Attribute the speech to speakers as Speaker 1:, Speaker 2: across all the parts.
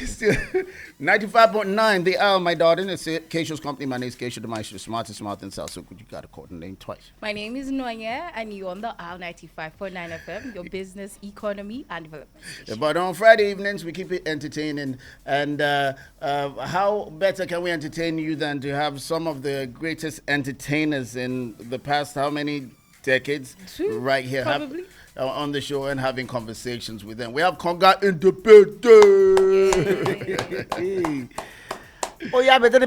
Speaker 1: Still 95.9, the hour, my daughter. It's Kshow's Company. My name is Kshow, the maestro, smartest, smart, and south. So you got to call the name twice.
Speaker 2: My name is Nonye, and you're on the R 95.9 FM, your business, economy, and development.
Speaker 1: Yeah, but on Friday evenings, we keep it entertaining. And how better can we entertain you than to have some of the greatest entertainers in the past, how many decades? Right here.
Speaker 2: Probably.
Speaker 1: On the show and having conversations with them. We have Konga in the building.
Speaker 3: Oh yeah, better.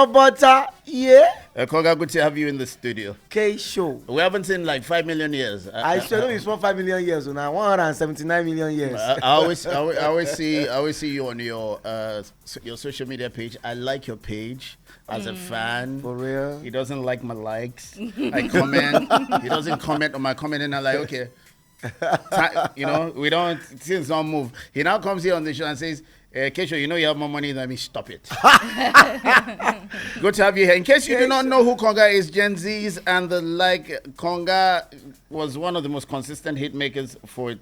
Speaker 3: Butter, yeah.
Speaker 1: Konga, good to have you in the studio.
Speaker 3: Kshow.
Speaker 1: We haven't seen like 5 million years.
Speaker 3: I sure know it's 5 million years, so now 179 million years.
Speaker 1: I always see you on your social media page. I like your page as a fan.
Speaker 3: For real?
Speaker 1: He doesn't like my likes. I comment. He doesn't comment on my comment, and I'm like, okay. We don't, things don't move. He now comes here on the show and says, Kshow, you have more money than me, stop it. Good to have you here. In case you do not know who Konga is, Gen Zs and the like, Konga was one of the most consistent hit makers for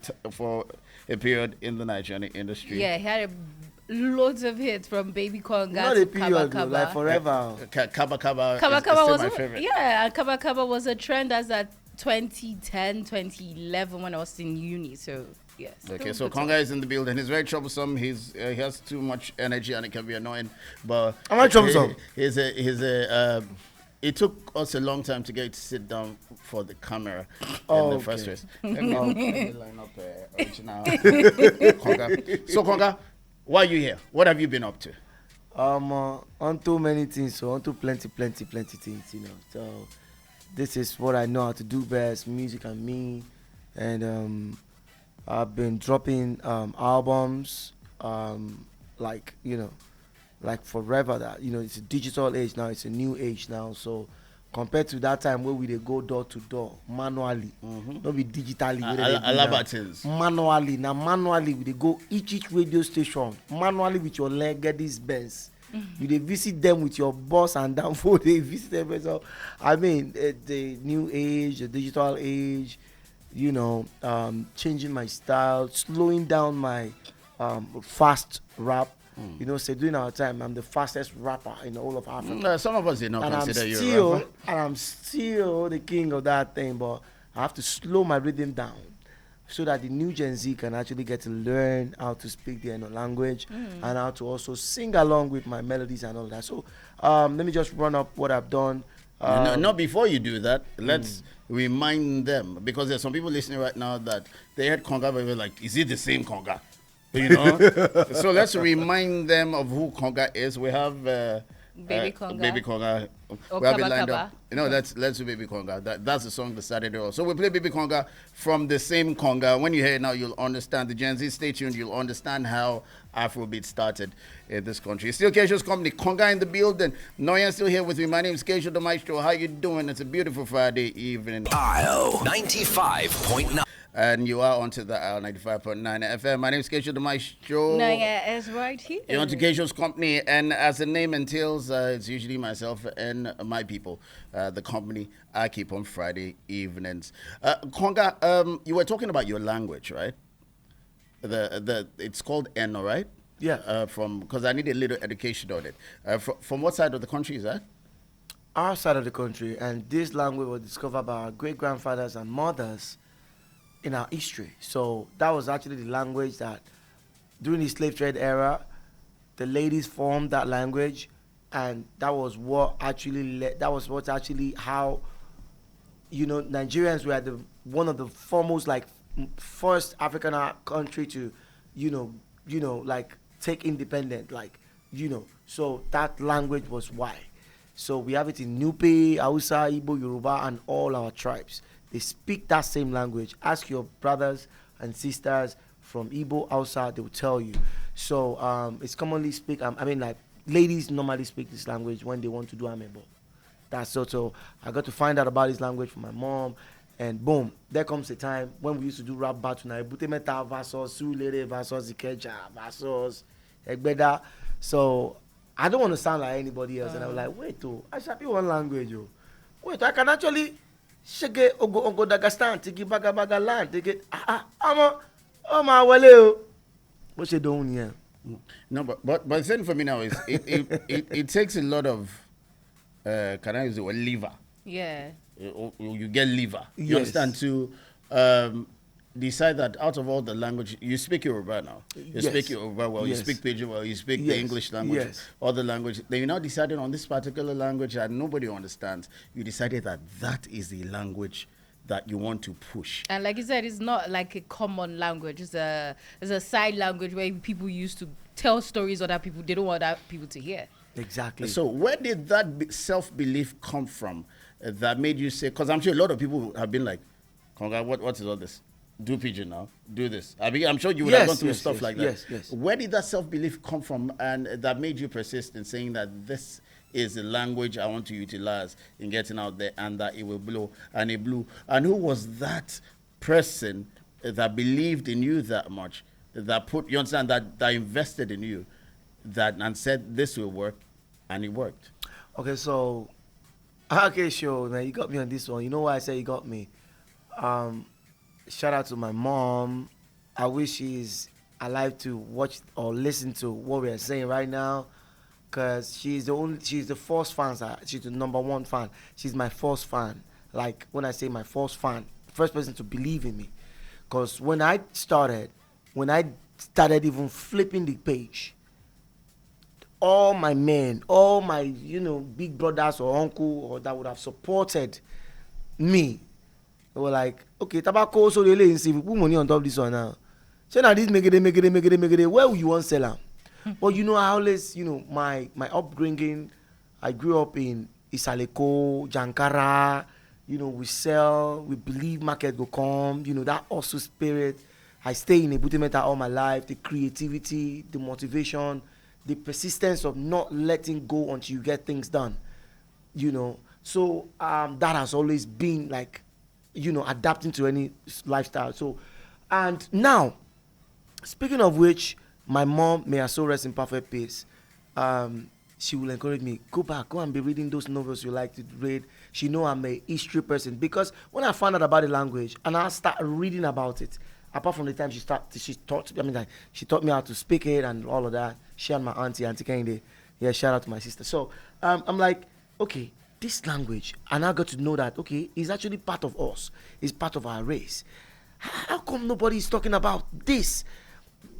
Speaker 1: a period in the Nigerian industry.
Speaker 2: Yeah, he had loads of hits from Baby Konga
Speaker 3: Not
Speaker 2: to
Speaker 3: a period,
Speaker 2: Kaba
Speaker 3: like forever.
Speaker 1: Kaba Kaba
Speaker 2: Kaba
Speaker 1: is
Speaker 2: Kaba
Speaker 1: still
Speaker 2: was
Speaker 1: my favorite.
Speaker 2: Yeah, Kaba Kaba was a trend as at 2010, 2011 when I was in uni. So yes.
Speaker 1: Okay, so Konga is in the building. He's very troublesome. He has too much energy and it can be annoying. But
Speaker 3: am I troublesome?
Speaker 1: It took us a long time to get to sit down for the camera in the first place. Line up original Konga. So Konga, why are you here? What have you been up to?
Speaker 3: On too many things, so on to plenty things, So this is what I know how to do best, music and me, and I've been dropping albums, like forever. That it's a digital age now, it's a new age now. So compared to that time where we dey go door to door manually, not be digitally. Manually, we dey go each radio station manually with your leg, get this Benz. You dey visit them with your boss and down for they visit them. So I mean the new age, the digital age, changing my style, slowing down my fast rap. During our time, I'm the fastest rapper in all of Africa.
Speaker 1: Some of us did not consider you a rapper.
Speaker 3: And I'm still the king of that thing, but I have to slow my rhythm down so that the new Gen Z can actually get to learn how to speak their language and how to also sing along with my melodies and all that. So let me just run up what I've done.
Speaker 1: No, before you do that, let's remind them, because there's some people listening right now that they heard Konga, but they were like, is it the same Konga? So let's remind them of who Konga is. We have
Speaker 2: Baby Konga.
Speaker 1: Baby Konga.
Speaker 2: Or
Speaker 1: we have
Speaker 2: Kaba
Speaker 1: it lined
Speaker 2: Kaba.
Speaker 1: up. Let's do Baby Konga. That's the song that started it all. So we play Baby Konga from the same Konga. When you hear it now, you'll understand. The Gen Z, stay tuned. You'll understand how Afrobeat started in this country. Still Kshow's Company. Konga in the building. Nonye still here with me. My name is Kshow the Maestro. How you doing? It's a beautiful Friday evening.
Speaker 4: IO 95.9.
Speaker 1: And you are onto the IO 95.9 FM. My name is Kshow the Maestro.
Speaker 2: Nonye is right here.
Speaker 1: You're onto Kshow's Company, and as the name entails, it's usually myself and my people, the company I keep on Friday evenings. Konga, you were talking about your language, right? It's called Eno, right?
Speaker 3: Yeah.
Speaker 1: Because I need a little education on it. From what side of the country is that?
Speaker 3: Our side of the country, and this language was discovered by our great-grandfathers and mothers in our history. So that was actually the language that during the slave trade era, the ladies formed that language, and that was what actually how Nigerians were one of the foremost, first African country to take independent, so that language was why. So we have it in Nupe, Hausa, Igbo, Yoruba, and all our tribes. They speak that same language. Ask your brothers and sisters from Igbo, Hausa, they will tell you. So it's commonly speak. Ladies normally speak this language when they want to do amebo. That's so. I got to find out about this language from my mom, and boom, there comes a time when we used to do rap battle. Now, Butemeta versus Sulere versus Ikeja versus Egbeda. So I don't want to sound like anybody else, and I was like, wait, I should be one language, Wait, I can actually Shege Ogo Dagestan, take it baga land, take it. Oh my well. What's you doing here?
Speaker 1: No, but the thing for me now is it takes a lot of can I use the word liver?
Speaker 2: Yeah.
Speaker 1: You get liver. You
Speaker 3: Yes.
Speaker 1: understand to decide that out of all the language you speak Yoruba now. You
Speaker 3: Yes.
Speaker 1: speak Yoruba well,
Speaker 3: Yes.
Speaker 1: you speak Pidgin well, you speak the
Speaker 3: Yes.
Speaker 1: English language,
Speaker 3: Yes.
Speaker 1: all the language. Then you now decided on this particular language that nobody understands. You decided that that is the language that you want to push.
Speaker 2: And like you said, it's not like a common language. It's a side language where people used to tell stories other people they don't want other people to hear.
Speaker 3: Exactly.
Speaker 1: So where did that self-belief come from that made you say, because I'm sure a lot of people have been like, Konga, what is all this? Do Pidgin now, do this. I'm sure you would have gone through stuff like that.
Speaker 3: Yes.
Speaker 1: Where did that self-belief come from and that made you persist in saying that this is a language I want to utilize in getting out there and that it will blow, and it blew? And who was that person that believed in you that much, that put, you understand, that invested in you, that and said this will work, and it worked?
Speaker 3: Okay, so Kshow, man, you got me on this one. You know why I say you got me? Shout out to my mom. I wish she's alive to watch or listen to what we are saying right now, cause she's the first fan. She's the number one fan. She's my first fan. Like when I say my first fan, first person to believe in me. Cause when I started even flipping the page, all my men, all my big brothers or uncle or that would have supported me, they were like, okay, tobacco so they see we put money on top of this one now. So now this make it. Where will you want sell them? But I always, my upbringing, I grew up in Isaleko, Jankara. We sell, we believe market will come. That hustle spirit. I stay in Ebute Metta all my life. The creativity, the motivation, the persistence of not letting go until you get things done. So that has always been like, adapting to any lifestyle. So, and now, speaking of which, my mom, may her soul rest in perfect peace, she will encourage me, go and be reading those novels you like to read. She know I'm a history person, because when I found out about the language and I start reading about it, apart from the time she taught me how to speak it and all of that. She and my auntie Kende, yeah, shout out to my sister. So I'm like, okay, this language, and I got to know that, okay, it's actually part of us. It's part of our race. How come nobody is talking about this?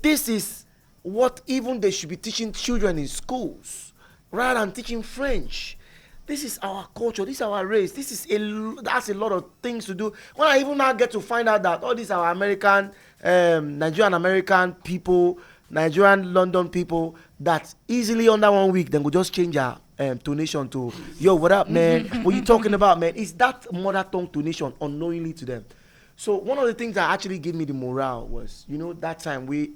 Speaker 3: This is what even they should be teaching children in schools, rather than teaching French. This is our culture. This is our race. That's a lot of things to do. When I even now get to find out that all these are American, Nigerian American people, Nigerian London people, that easily under 1 week then go just change our tonation to, yo, what up, man? What you talking about, man? It's that mother tongue tonation unknowingly to them. So one of the things that actually gave me the morale was, that time the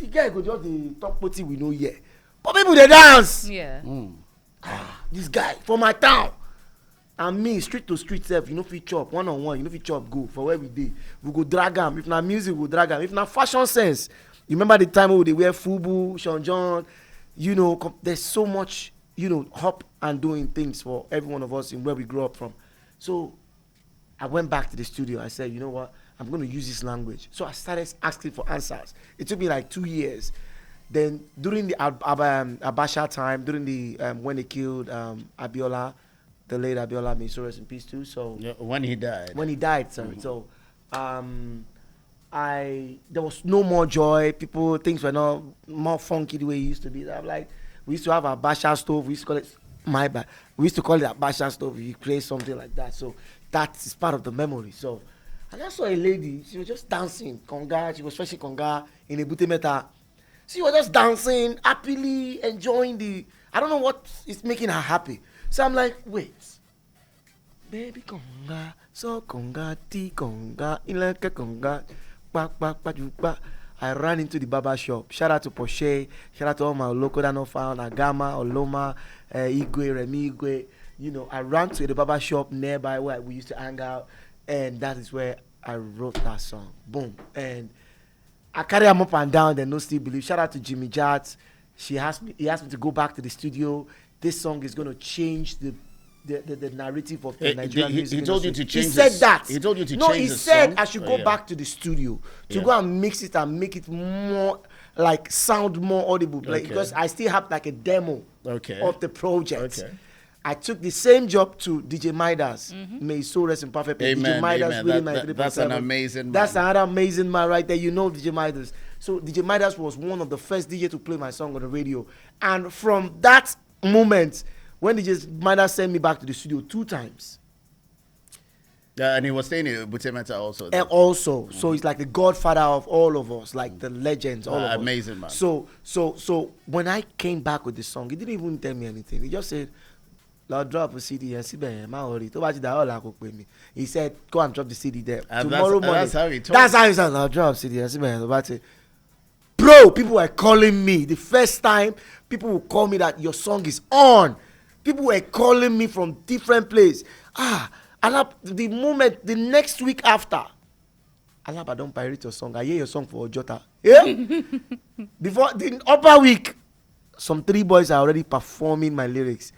Speaker 3: guy go just the talk poti we know here, but people they dance.
Speaker 2: Yeah.
Speaker 3: This guy from my town. And me, street to street self, fit chop, one-on-one, fit chop, go for where we did. We go drag them. If not music, we go drag them. If not fashion sense, you remember the time when they wear FUBU, Sean John, there's so much, hop and doing things for every one of us in where we grew up from. So I went back to the studio. I said, you know what? I'm going to use this language. So I started asking for answers. It took me like 2 years. Then during the Abasha time, during the when they killed Abiola, the late Abiola, may so rest in peace too. So
Speaker 1: yeah, when he died.
Speaker 3: Sorry. So there was no more joy. Things were not more funky the way it used to be. I'm like, we used to have a Abasha stove. We used to call it We used to call it a Abasha stove. You create something like that. So that is part of the memory. So, and I saw a lady. She was just dancing Konga. She was freshly Konga in Ebute Metta. She was just dancing happily, enjoying I don't know what is making her happy. So I'm like, wait, baby Konga, so Konga, tea Konga, ilaka Konga, I ran into the barber shop. Shout out to Porsche. Shout out to all my local that not found, Agama, Oloma, Igwe, Remy Igwe. I ran to the barber shop nearby where we used to hang out, and that is where I wrote that song. Boom. And I carry them up and down, they no still believe. Shout out to Jimmy Jats. he asked me to go back to the studio. This song is going to change the narrative of the Nigerian music.
Speaker 1: He told you to change.
Speaker 3: He said that.
Speaker 1: He told you to
Speaker 3: no,
Speaker 1: change.
Speaker 3: No, he said I should go back to the studio to go and mix it and make it more like sound more audible. Like, because I still have like a demo of the project. Okay. I took the same job to DJ Midas. May his soul rest in perfect peace. DJ Midas really
Speaker 1: that's an amazing man.
Speaker 3: That's another amazing man right there. You know DJ Midas. So DJ Midas was one of the first DJ to play my song on the radio. And from that moment, when DJ Midas sent me back to the studio 2 times.
Speaker 1: Yeah, and he was staying in Butemeta also.
Speaker 3: And also, so he's like the godfather of all of us, like the legends, all of us.
Speaker 1: Amazing man.
Speaker 3: So when I came back with the song, he didn't even tell me anything. He just said, "Lord, drop a CD and see me." He said, "Go and drop the CD there tomorrow morning."
Speaker 1: That's how he told.
Speaker 3: That's how he said, "Lord, drop CD and see me." Bro, people were calling me the first time. People would call me that your song is on. People were calling me from different places. The next week after, Alaba don't pirate your song. I hear your song for Ojota. Yeah? Before the upper week, some 3 boys are already performing my lyrics.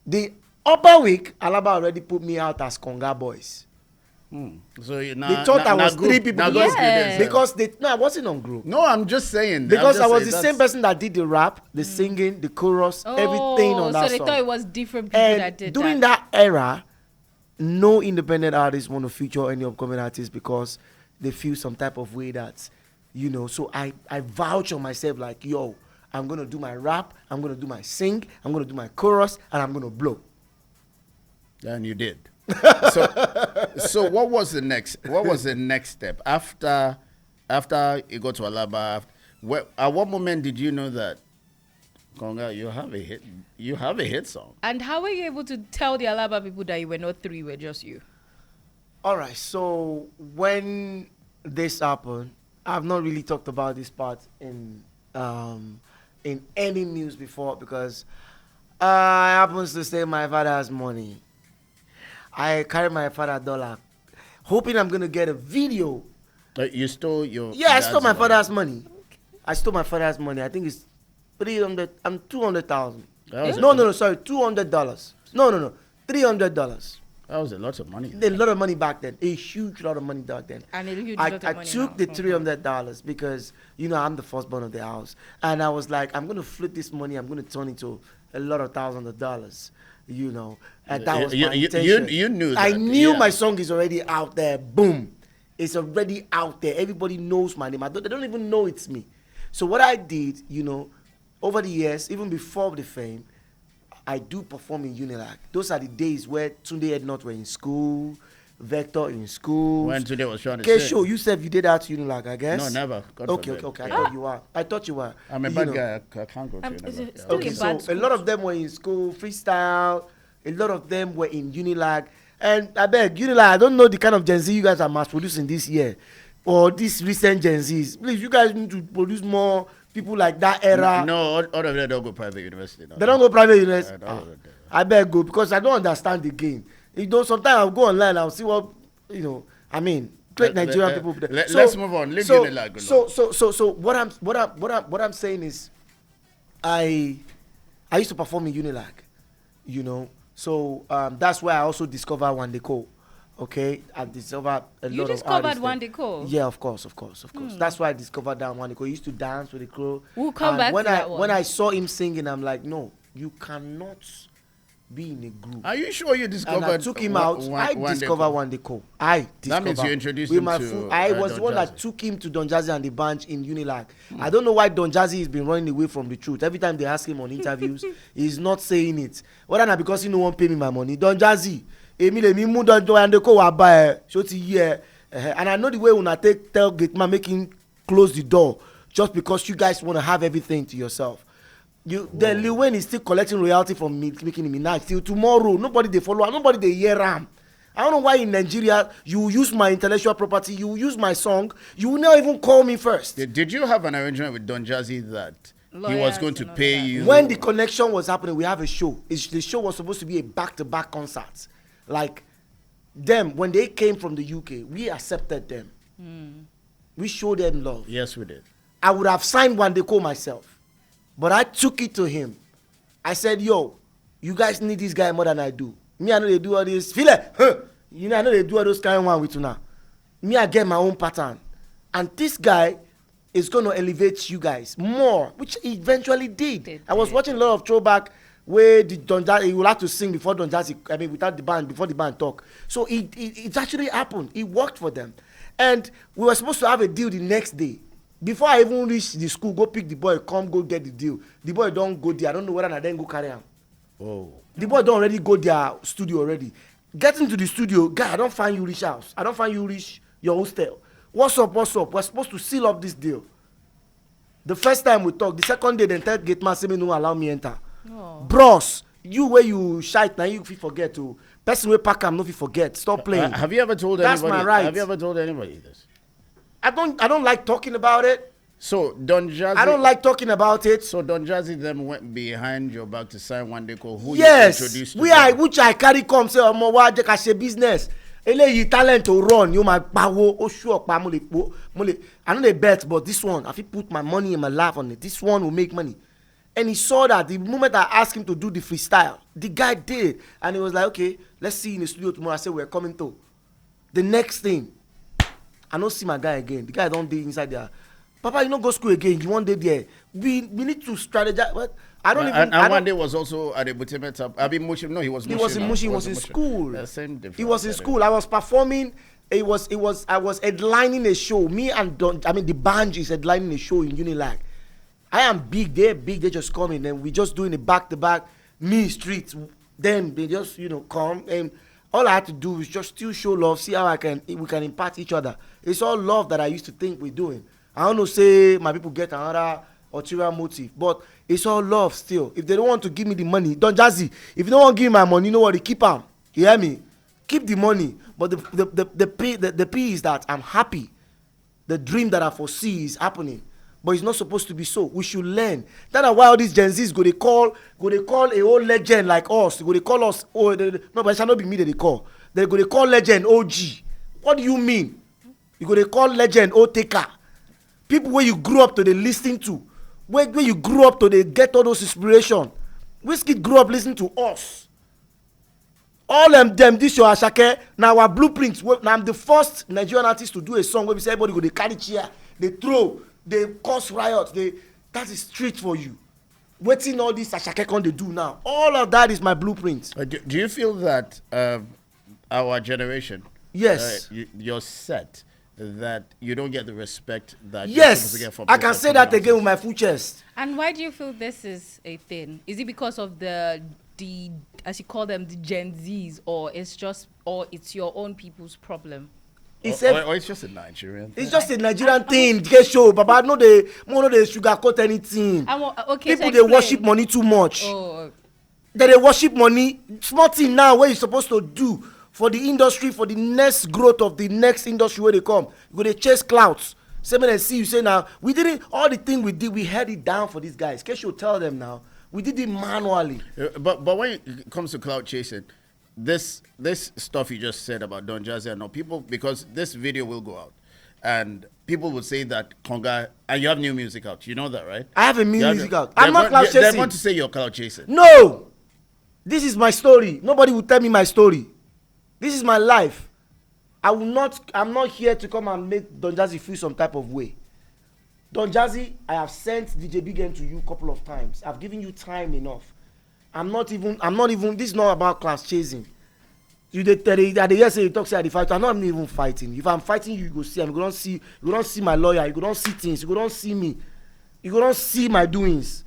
Speaker 3: The upper week, Alaba already put me out as Konga Boys.
Speaker 1: So
Speaker 3: they thought I was 3 people because I wasn't on group.
Speaker 1: No, I'm just saying.
Speaker 3: Because I was the same person that did the rap, the singing, the chorus, everything on that song.
Speaker 2: So they thought it was different people that did
Speaker 3: during that era, no independent artists want to feature any upcoming artists because they feel some type of way that, so I vouch on myself like, yo, I'm going to do my rap, I'm going to do my sing, I'm going to do my chorus, and I'm going to blow.
Speaker 1: And you did. So what was the next step after you got to Alaba? At what moment did you know that Konga, you have a hit song?
Speaker 2: And how were you able to tell the Alaba people that you were not 3, were just you?
Speaker 3: All right, so when this happened, I've not really talked about this part in any news before because I happens to say my father has money. I carry my father's dollar, hoping I'm gonna get a video.
Speaker 1: You stole your?
Speaker 3: Yeah, I stole my father's money. I stole my father's money. I think it's 300. I'm 200,000. No, sorry, $200. No, $300.
Speaker 1: That was a lot of money.
Speaker 3: A lot of money back then. A huge lot of money back then.
Speaker 2: And a huge lot of money.
Speaker 3: I took the $300 because I'm the firstborn of the house, and I was like, I'm gonna flip this money. I'm gonna turn it to a lot of thousands of dollars. And that was my intention.
Speaker 1: You knew that.
Speaker 3: I knew my song is already out there. Boom. It's already out there. Everybody knows my name. They don't even know it's me. So what I did, over the years, even before the fame, I do perform in Unilag. Those are the days where Tunde Ednut were in school, Vector in school.
Speaker 1: When Tunde was trying to
Speaker 3: Kshow, you said you did that to Unilag, I guess?
Speaker 1: No, never.
Speaker 3: Okay. I thought you were.
Speaker 1: I'm a bad guy. I can't go to Unilag.
Speaker 3: Okay, so a lot of them were in school, freestyle. A lot of them were in Unilag. And I beg, Unilag, I don't know the kind of Gen Z you guys are mass producing this year or this recent Gen Zs. Please, you guys need to produce more people like that era.
Speaker 1: No, all of them don't go private university. No.
Speaker 3: They don't go private university. I beg go because I don't understand the game. Sometimes I'll go online, I'll see what, great Nigerian people.
Speaker 1: Let's move on. Leave Unilag.
Speaker 3: So what I'm saying is, I used to perform in Unilag, So that's where I also discovered Wande. Okay, I discovered a lot of artists.
Speaker 2: You discovered Wande?
Speaker 3: Yeah, of course. That's why I discovered that Wande. He used to dance with the crew.
Speaker 2: We'll come back to that one.
Speaker 3: When I saw him singing, I'm like, no, you cannot be in a group.
Speaker 1: Are you sure you discovered?
Speaker 3: And I took him out. I discovered Wande.
Speaker 1: That means you introduced him to.
Speaker 3: I was the one that took him to Don Jazzy and the Bunch in Unilag. I don't know why Don Jazzy has been running away from the truth. Every time they ask him on interviews, he's not saying it. Whether not because he no one pay me my money. Don Jazzy, and I know the way when I tell Gateman making close the door just because you guys want to have everything to yourself. The Lil Wayne is still collecting royalty from me making him now till tomorrow. Nobody they follow, nobody they hear him. I don't know why in Nigeria you use my intellectual property, you use my song, you will not even call me first.
Speaker 1: Did you have an arrangement with Don Jazzy that he was going to pay you?
Speaker 3: When the connection was happening, we have a show. The show was supposed to be a back-to-back concert. Like them, when they came from the UK, we accepted them. We showed them love.
Speaker 1: Yes, we did.
Speaker 3: I would have signed Wande myself. But I took it to him. I said, yo, you guys need this guy more than I do. Me, I know they do all this. Feel it? Huh? You know, I know they do all those kind of one with you now. Me, I get my own pattern. And this guy is going to elevate you guys more, which he eventually did. I was watching a lot of throwback where the Don Jazzy, he will have to sing before Don Jazzy, I mean, without the band, before the band talk. So it actually happened. It worked for them. And we were supposed to have a deal the next day. Before I even reach the school, go pick the boy, come go get the deal. The boy don't go there. I don't know whether I then go carry him.
Speaker 1: Oh.
Speaker 3: The boy don't already go their studio already. Getting to the studio, guy, I don't find you reach house. I don't find you reach your hostel. What's up, what's up? We're supposed to seal up this deal. The first time we talk, the second day, the third gate man say me no allow me enter. Oh. Bros, you where you shite now, you fit forget to. Person wey pack am no fit forget. Stop playing.
Speaker 1: Have you ever told
Speaker 3: That's
Speaker 1: anybody?
Speaker 3: My right.
Speaker 1: Have you ever told anybody this?
Speaker 3: I don't like talking about it.
Speaker 1: So Don Jazzy.
Speaker 3: I don't like talking about it.
Speaker 1: So Don Jazzy then went behind your back to sign Wande called who
Speaker 3: yes,
Speaker 1: you introduced to
Speaker 3: which I carry come say omo wa je ka se business. Eléyìí talent to run, you my pawo, o sure pa mo le. I know they bet, but this one, I fit put my money and my life on it. This one will make money. And he saw that the moment I asked him to do the freestyle, the guy did. And he was like, okay, let's see in the studio tomorrow. I said, we're coming to. The next thing, I don't see my guy again. The guy don't be inside there. Papa, you don't go school again. You want day there. We need to strategize. What? I don't even.
Speaker 1: And one day was also at the Butemet. I mean, Mushin. No, he was.
Speaker 3: He was in Mushin. He was in school.
Speaker 1: Same difference.
Speaker 3: He was in school. I was performing. I was headlining a show. Me and the band is headlining a show in Unilag. I am big. They're big. They just come in and we just doing it back to back. Me streets. Them they just come and all I had to do is just still show love. See how we can impact each other. It's all love that I used to think we're doing. I don't know, say my people get another ulterior motive, but it's all love still. If they don't want to give me the money, Don Jazzy, if you don't want to give me my money, you know what? Keep them. You hear me? Keep the money. But the P is that I'm happy. The dream that I foresee is happening. But it's not supposed to be so. We should learn. That's why all these Gen Zs go they call a whole legend like us. They call us, no, but it shall not be me that they call. They call legend OG. What do you mean? You they call legend Oteka. People where you grew up to they listening to, where you grew up to they get all those inspiration. Whiskey grew up listening to us. All them this your Ashake. Now our blueprints. Now I'm the first Nigerian artist to do a song where we say everybody go they carry chair, they throw, they cause riots. That is street for you. Waiting all this Ashake can they do now. All of that is my blueprint.
Speaker 1: Do you feel that our generation?
Speaker 3: Yes.
Speaker 1: You're set. That you don't get the respect that
Speaker 3: yes,
Speaker 1: you're supposed to get from
Speaker 3: I can say that again with my full chest.
Speaker 2: And why do you feel this is a thing? Is it because of the as you call them the Gen Zs, or it's your own people's problem?
Speaker 1: Or it's just a Nigerian thing.
Speaker 3: It's just a Nigerian thing. Kshow, Baba, no they sugarcoat anything.
Speaker 2: Okay,
Speaker 3: people they worship money too much.
Speaker 2: Oh.
Speaker 3: They worship money. Small thing now what you're supposed to do for the industry, for the next growth of the next industry where they come. You go they chase clouds. Say when I see you say now, we didn't, all the thing we did, we had it down for these guys. Kshow tell them now, we did it manually.
Speaker 1: But when it comes to cloud chasing, this stuff you just said about Don Jazzy and all people, because this video will go out. And people would say that Konga, and you have new music out. You know that, right?
Speaker 3: I have a new music out. I'm not cloud chasing.
Speaker 1: They want to say you're cloud chasing.
Speaker 3: No! This is my story. Nobody will tell me my story. This is my life. I'm not here to come and make Don Jazzy feel some type of way. Don Jazzy, I have sent DJ Big N to you a couple of times. I've given you time enough. I'm not even, this is not about class chasing. You at the year say you talk say I dey fight. I'm not even fighting. If I'm fighting you, you go see. You don't see my lawyer. You don't see things. You don't see me. You don't see my doings.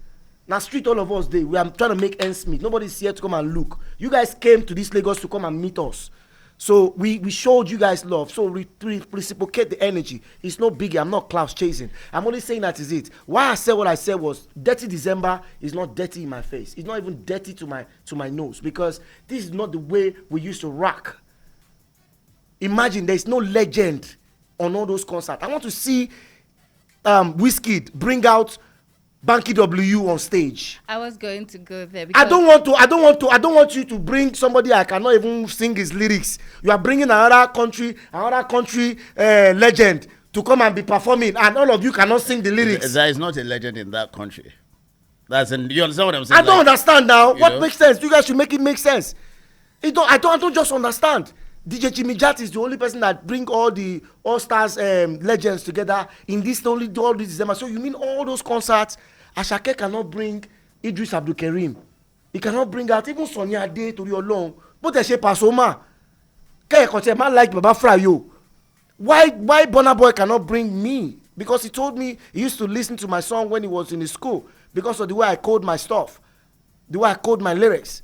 Speaker 3: Now street all of us we are trying to make ends meet. Nobody's here to come and look. You guys came to this Lagos to come and meet us. So we showed you guys love. So we reciprocate the energy. It's no biggie. I'm not cloud chasing. I'm only saying that is it. Why I said what I said was dirty December is not dirty in my face. It's not even dirty to my nose, because this is not the way we used to rock. Imagine there's no legend on all those concerts. I want to see Wizkid bring out Banky W on stage.
Speaker 2: I was going to go there because
Speaker 3: I don't want you to bring somebody I cannot even sing his lyrics. You are bringing another country legend to come and be performing, and all of you cannot sing the lyrics.
Speaker 1: There is not a legend in that country. That's you understand what I'm saying?
Speaker 3: I don't understand now. What
Speaker 1: know?
Speaker 3: makes sense? You guys should make it make sense. I don't just understand. DJ Jimmy Jat is the only person that bring all the all-stars legends together in this only all this December. So you mean all those concerts, Ashake cannot bring Idris Abdul Karim. He cannot bring out even Sonia Ade to your long. But they say Pasoma. Man like Baba Frayo. Why Burna Boy cannot bring me? Because he told me he used to listen to my song when he was in the school because of the way I code my stuff, the way I code my lyrics.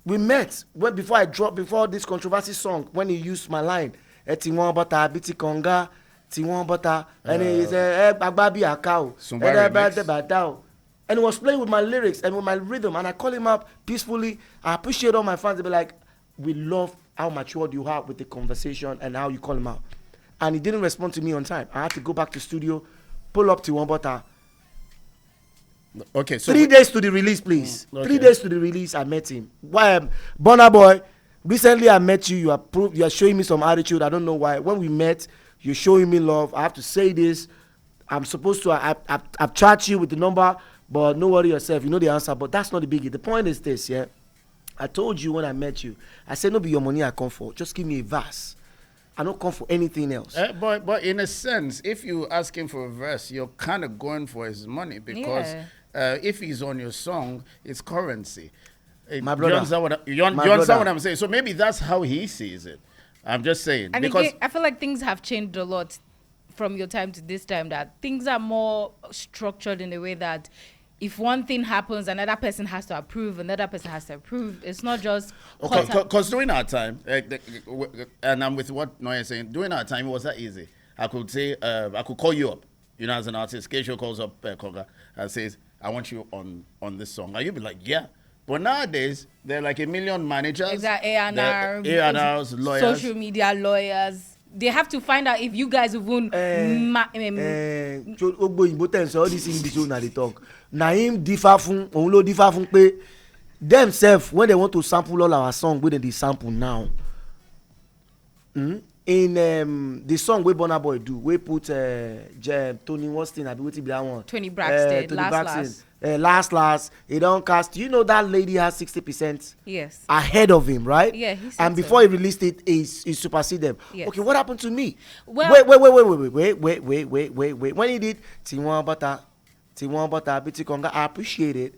Speaker 3: We met before this controversy song when he used my line. Tiwon bata biti konga, tiwon bata, and he said agbabi akao, and he was playing with my lyrics and with my rhythm, and I call him up peacefully. I appreciate all my fans. They be like, we love how matured you are with the conversation and how you call him out. And he didn't respond to me on time. I had to go back to studio, pull up Tiwon bata.
Speaker 1: Okay, so
Speaker 3: 3 days to the release, please.
Speaker 1: Okay.
Speaker 3: 3 days to the release, I met him. Why, Burna Boy? Recently, I met you. You are showing me some attitude. I don't know why. When we met, you're showing me love. I have to say this. I'm supposed to. I've charged you with the number, but no worry yourself. You know the answer. But that's not the biggie. The point is this, yeah. I told you when I met you. I said, no be your money I come for. Just give me a verse. I don't come for anything else.
Speaker 1: But in a sense, if you ask him for a verse, you're kind of going for his money because if he's on your song, it's currency.
Speaker 3: My brother.
Speaker 1: You understand what I'm saying? So maybe that's how he sees it. I'm just saying.
Speaker 2: And
Speaker 1: because
Speaker 2: again, I feel like things have changed a lot from your time to this time, that things are more structured in a way that if one thing happens, another person has to approve, another person has to approve. It's not just...
Speaker 1: Because during our time, and I'm with what Nonye is saying, during our time, it was that easy. I could say, I could call you up, as an artist. Kshow calls up Konga and says, I want you on this song. And you'll be like, yeah. But nowadays, there are like 1 million managers.
Speaker 2: Exactly, A&R,
Speaker 1: A&Rs, lawyers.
Speaker 2: social media lawyers. They have to find out if you guys even...
Speaker 3: all these English they talk. Naim differ from, only differ from pay themselves when they want to sample all our song, when they sample now. In the song where Burna Boy do, we put Tony Waston, I be waiting that one.
Speaker 2: Tony Braxton,
Speaker 3: last. He don't cast. You know that lady has 60%.
Speaker 2: Yes.
Speaker 3: Ahead of him, right?
Speaker 2: Yeah, he said
Speaker 3: and before he released it, he superseded them.
Speaker 2: Yes.
Speaker 3: Okay, what happened to me?
Speaker 2: Well,
Speaker 3: Wait. When he did Tiwon Bata, Biti Konga, I appreciate it.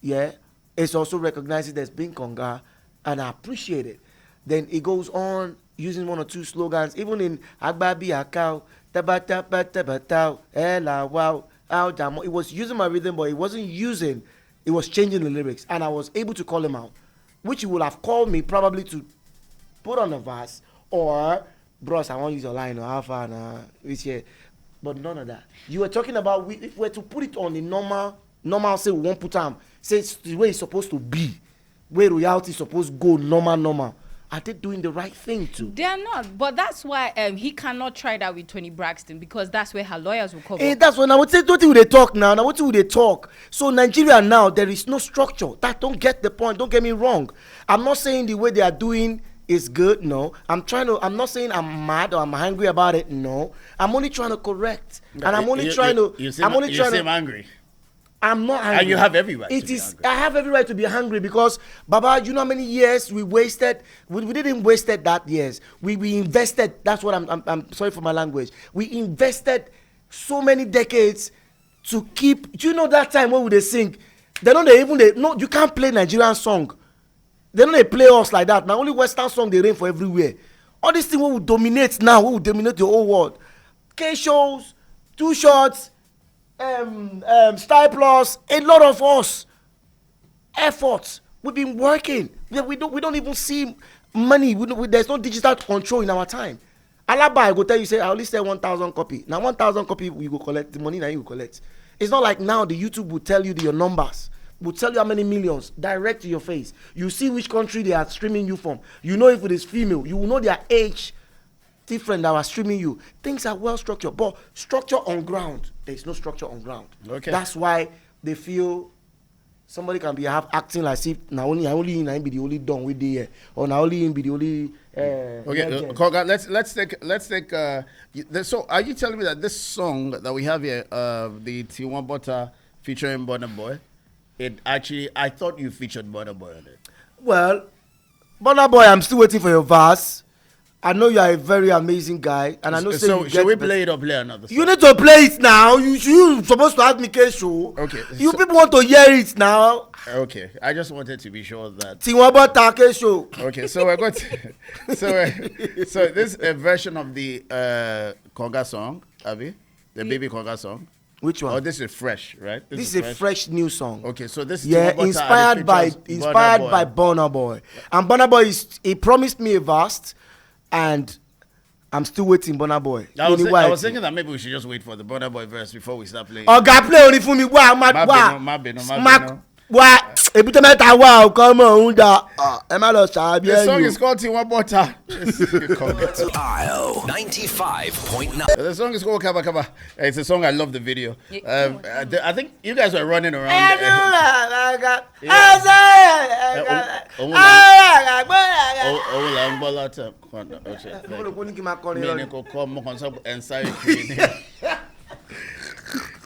Speaker 3: Yeah. It's also recognized as being Konga, and I appreciate it. Then it goes on using 1 or 2 slogans, even in Agbabi Akao, Tabatao, Ela Wow, Al. It was using my rhythm, but it was changing the lyrics, and I was able to call him out, which he would have called me probably to put on a verse, or, bros, I want to use your line, or Alpha, which here. But none of that. You were talking about if we were to put it on the normal say we won't put them, say it's the way it's supposed to be, where royalty is supposed to go normal. Are they doing the right thing too?
Speaker 2: They are not, but that's why he cannot try that with Tony Braxton, because that's where her lawyers will cover.
Speaker 3: That's when I would say, don't they talk now? Now what do they talk? So Nigeria now, there is no structure. That don't get the point. Don't get me wrong. I'm not saying the way they are doing is good. No, I'm not saying I'm mad or I'm angry about it. No, I'm only trying to correct, and I'm only trying to.
Speaker 1: You seem angry.
Speaker 3: I'm not angry.
Speaker 1: And you have every right to be angry.
Speaker 3: I have every right to be angry because, Baba, you know how many years we wasted? We didn't waste that years. We invested. That's what I'm sorry for my language. We invested so many decades to keep. Do you know that time when they sing? You can't play Nigerian song. They don't play us like that. Now only Western song they reign for everywhere. All these things will dominate now. Will dominate the whole world. K-shows, 2 shots. Style Plus, a lot of us efforts. We've been working. We don't even see money. There's no digital control in our time. Alaba, I go tell you, say I only sell 1,000 copy. Now 1,000 copy you go collect the money. Now you go collect. It's not like now the YouTube will tell you your numbers. Will tell you how many millions direct to your face. You see which country they are streaming you from. You know if it is female. You will know their age. Different that are streaming you. Things are well structured, but structure on ground. There is no structure on ground.
Speaker 1: Okay.
Speaker 3: That's why they feel somebody can be acting like if now only be the only done with the or now only be the only.
Speaker 1: Okay, Konga, let's take. So, are you telling me that this song that we have here, the Tiwon Bata featuring Burna Boy, it actually, I thought you featured Burna Boy on it.
Speaker 3: Well, Burna Boy, I'm still waiting for your verse. I know you are a very amazing guy, and I know.
Speaker 1: So should we play it or play another song?
Speaker 3: You need to play it now. You supposed to have me Kshow.
Speaker 1: Okay.
Speaker 3: You people want to hear it now.
Speaker 1: Okay, I just wanted to be sure that.
Speaker 3: Tiwabata Kshow.
Speaker 1: Okay, so we're going to. So this is a version of the Konga song, Abby, the baby Konga song.
Speaker 3: Which one?
Speaker 1: Oh, this is fresh, right?
Speaker 3: This is a fresh new song.
Speaker 1: Okay, so this is
Speaker 3: inspired by Burna Boy. And Burna Boy he promised me a verse, and I'm still waiting. Burna Boy.
Speaker 1: I was thinking that maybe we should just wait for the Burna Boy verse before we start playing.
Speaker 3: Oh, God, play only for me. Wow, ebute mẹ́ta wà ọkọ ọmọ òun dà ẹ má lọ ṣàbí
Speaker 1: The song is called Tiwa Butter.
Speaker 4: Style 95.9.
Speaker 1: The song is called Kaba Kaba. It's a song I love the video. I think you guys were running around.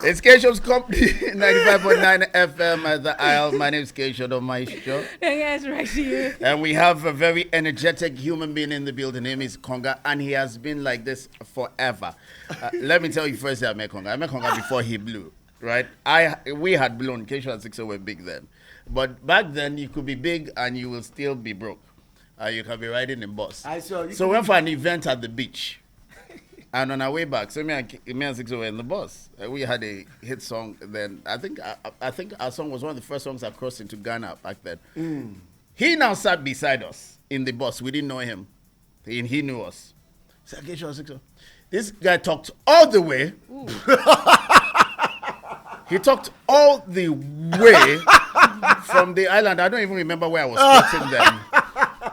Speaker 1: It's Kshow Company, 95.9 FM at the Isle. My name is Kshow, on my show.
Speaker 2: Yes, right here.
Speaker 1: And we have a very energetic human being in the building. His name is Konga, and he has been like this forever. Let me tell you first, I met Konga. I met Konga before he blew, right? We had blown. Kshow and 6 were big then. But back then, you could be big and you will still be broke. You can be riding in bus. So we went for an event at the beach. And on our way back, so me and 6 were in the bus. We had a hit song then. I think our song was one of the first songs that crossed into Ghana back then. He now sat beside us in the bus. We didn't know him. He knew us. So this guy talked all the way. He talked all the way from the island. I don't even remember where I was sitting then.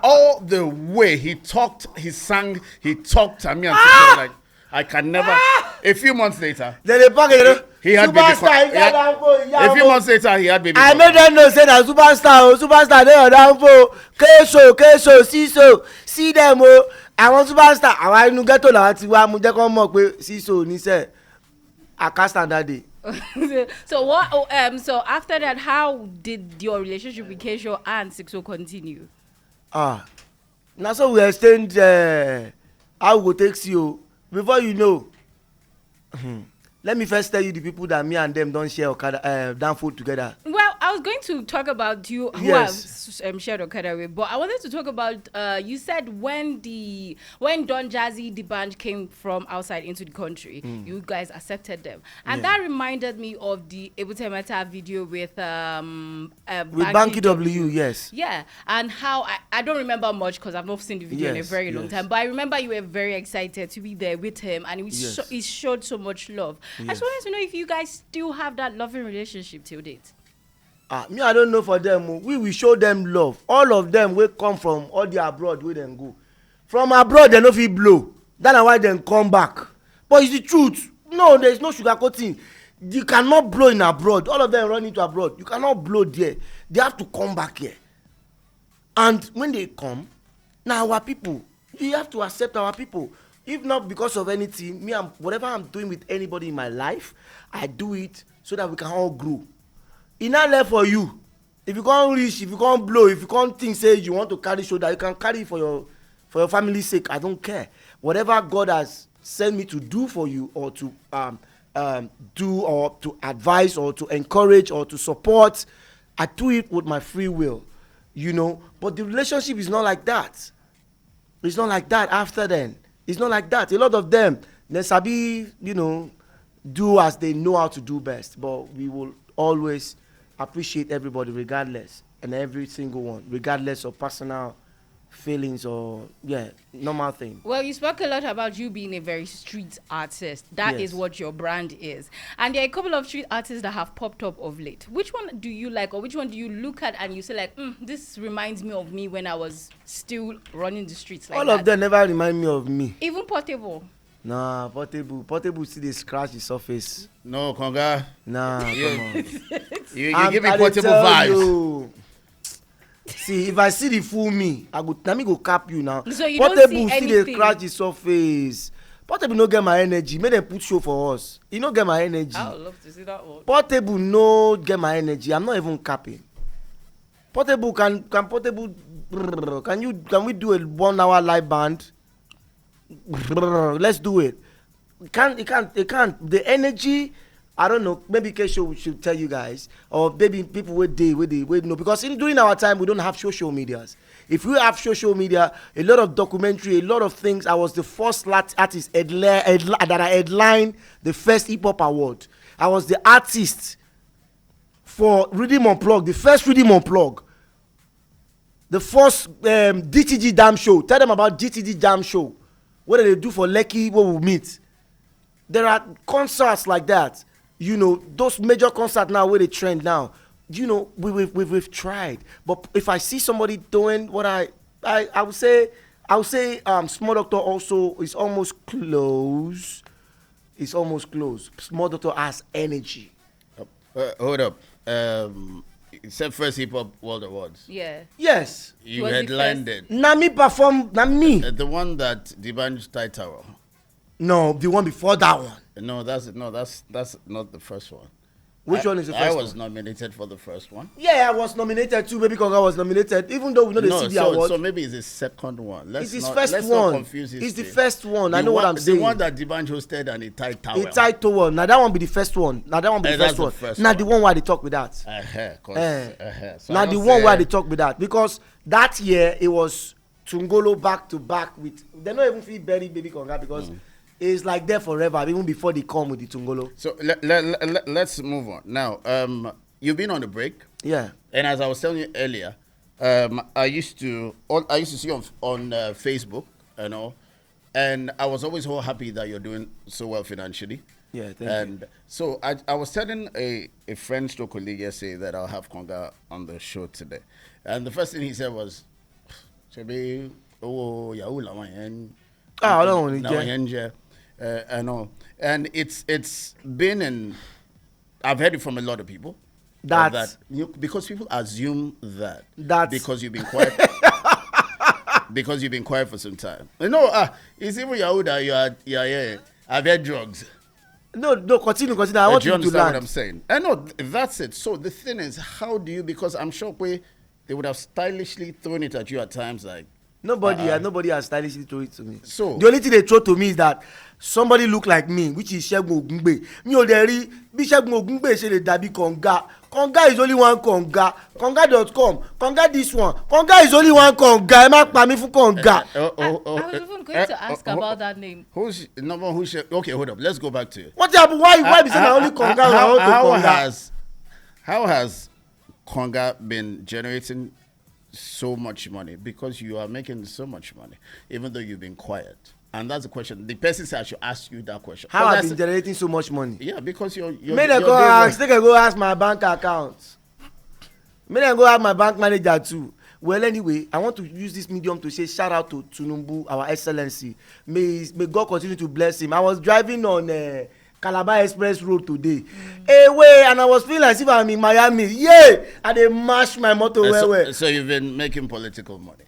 Speaker 1: All the way he talked, he sang, he talked to me and like I can never. A few months later, he had baby. A few months later, he had baby.
Speaker 3: I made them know say that superstar they are down for Kshow, see them I want superstar. I want to get to that. I want to come up with Ciso. Ni say I can't stand that day.
Speaker 2: So what? So after that, how did your relationship with Kshow and 6 continue?
Speaker 3: Now so we extend how we go take you before you know. Let me first tell you the people that me and them don't share Okada down food together.
Speaker 2: Well, I was going to talk about you who I've shared Okada with, but I wanted to talk about you said when Don Jazzy the band came from outside into the country, you guys accepted them, and that reminded me of the Ebutemeta video with
Speaker 3: Banky W. Yes.
Speaker 2: Yeah, and how I don't remember much because I've not seen the video in a very long time, but I remember you were very excited to be there with him, and he showed so much love. Yes. I just wanted to know if you guys still have that loving relationship till date.
Speaker 3: Me, I don't know for them. We will show them love. All of them will come from all the abroad where they go. From abroad, they no fit blow. That's why they come back. But it's the truth. No, there's no sugarcoating. You cannot blow in abroad. All of them run into abroad. You cannot blow there. They have to come back here. And when they come, now our people, you have to accept our people. If not because of anything, whatever I'm doing with anybody in my life, I do it so that we can all grow. It's not left for you. If you can't reach, if you can't blow, if you can't think, say you want to carry shoulder, you can carry it for your family's sake. I don't care. Whatever God has sent me to do for you, or to do, or to advise, or to encourage, or to support, I do it with my free will, you know. But the relationship is not like that. It's not like that after then. It's not like that. A lot of them, they sabi, you know, do as they know how to do best. But we will always appreciate everybody regardless, and every single one, regardless of personal feelings or normal thing.
Speaker 2: Well, you spoke a lot about you being a very street artist. That is what your brand is. And there are a couple of street artists that have popped up of late. Which one do you like, or which one do you look at and you say like, this reminds me of me when I was still running the streets like
Speaker 3: all
Speaker 2: that?
Speaker 3: Of them never remind me of me.
Speaker 2: Even Portable?
Speaker 3: Nah, Portable see they scratch the surface.
Speaker 1: No, Konga.
Speaker 3: Nah, come on.
Speaker 1: You give me Portable vibes.
Speaker 3: See, if I see the full me, let me go cap you now.
Speaker 2: So you
Speaker 3: Portable
Speaker 2: don't see
Speaker 3: see
Speaker 2: anything.
Speaker 3: they scratch the surface. Portable no get my energy. Make them put show for us. He no get my energy.
Speaker 2: I would love to see that one.
Speaker 3: Portable no get my energy. I'm not even capping. Portable can Portable. Can we do a 1 hour live band? Let's do it. It can't. The energy. I don't know. Maybe Kshow should tell you guys, or maybe people would know, because during our time we don't have social medias. If we have social media, a lot of documentary, a lot of things. I was the first artist that I headlined the first hip hop award. I was the artist for Rhythm Unplugged, the first Rhythm Unplugged, the first DTG Jam Show. Tell them about DTG Jam Show. What do they do for Lekki? Where we meet? There are concerts like that. You know, those major concerts now where they trend now. You know, we've tried. But if I see somebody doing what I would say Small Doctor also is almost close. It's almost close. Small Doctor has energy.
Speaker 1: Hold up. Except first Hip Hop World Awards.
Speaker 2: Yeah.
Speaker 3: Yes.
Speaker 1: You
Speaker 2: Was
Speaker 1: headlined
Speaker 2: it
Speaker 1: it.
Speaker 3: Nami performed. Nami.
Speaker 1: The one that D'banj tied tower.
Speaker 3: No, the one before that one.
Speaker 1: No, that's not the first one.
Speaker 3: Which one is the first
Speaker 1: I
Speaker 3: one?
Speaker 1: was nominated for the first one.
Speaker 3: Yeah, I was nominated too. Baby Konga was nominated, even though we know the CD award.
Speaker 1: So maybe it's the second one.
Speaker 3: It's his first one.
Speaker 1: Not confuse
Speaker 3: It's the
Speaker 1: history.
Speaker 3: first one. I know what I'm saying.
Speaker 1: The one that D'banj hosted and he tied tower.
Speaker 3: He tied towel. Now that one be the first one. Now that one be the
Speaker 1: That's
Speaker 3: first one.
Speaker 1: the first
Speaker 3: Now
Speaker 1: one.
Speaker 3: the one where they talk with that.
Speaker 1: So
Speaker 3: Now
Speaker 1: I
Speaker 3: the
Speaker 1: don't
Speaker 3: one
Speaker 1: say-
Speaker 3: where they talk with that, because that year it was Tungolo back to back with. They don't even feel bury Baby Konga because it's like there forever, even before they come with the Tungolo.
Speaker 1: So let's move on now. You've been on a break.
Speaker 3: Yeah.
Speaker 1: And as I was telling you earlier, I used to see on Facebook, you know, and I was always so happy that you're doing so well financially.
Speaker 3: Yeah, thank
Speaker 1: and so I was telling a friend or colleague yesterday that I'll have Konga on the show today, and the first thing he said was, "Chebe, oh Yahoo la wan
Speaker 3: I don't want to
Speaker 1: I know, and it's been in. I've heard it from a lot of people. Because people assume that because you've been quiet because you've been quiet for some time. It's even Yahuda you are here. I've had drugs.
Speaker 3: No, continue. I want
Speaker 1: you
Speaker 3: you to
Speaker 1: understand
Speaker 3: land.
Speaker 1: what I'm saying? I know that's it. So the thing is, how do you? Because I'm sure they would have stylishly thrown it at you at times, like
Speaker 3: Nobody has stylishly thrown it to me.
Speaker 1: So
Speaker 3: the only thing they throw to me is that somebody look like me, which is Segun Ogungbe. Mi ò dẹ̀ rí bí Segun Ogungbe ṣe lè dàbí Konga. Konga is only one Konga. Konga.com. Konga this one. Konga is only one Konga. Ẹ má pa mí fún Konga.
Speaker 2: I was even going to ask about that name.
Speaker 1: Okay, hold up. Let's go back to it.
Speaker 3: What happened? Why be saying only Konga?
Speaker 1: How has Konga been generating so much money? Because you are making so much money, even though you've been quiet. And that's the question. The person said I should ask you that question.
Speaker 3: How have been generating so much money?
Speaker 1: Yeah, because you're
Speaker 3: May they go ask. They can go ask my bank account. May they go ask my bank manager too. Well, anyway, I want to use this medium to say shout out to Tunumbu, our excellency. May God continue to bless him. I was driving on Calabar Express Road today. And I was feeling as if I'm in Miami. Yeah, and they mashed my motor.
Speaker 1: So you've been making political money.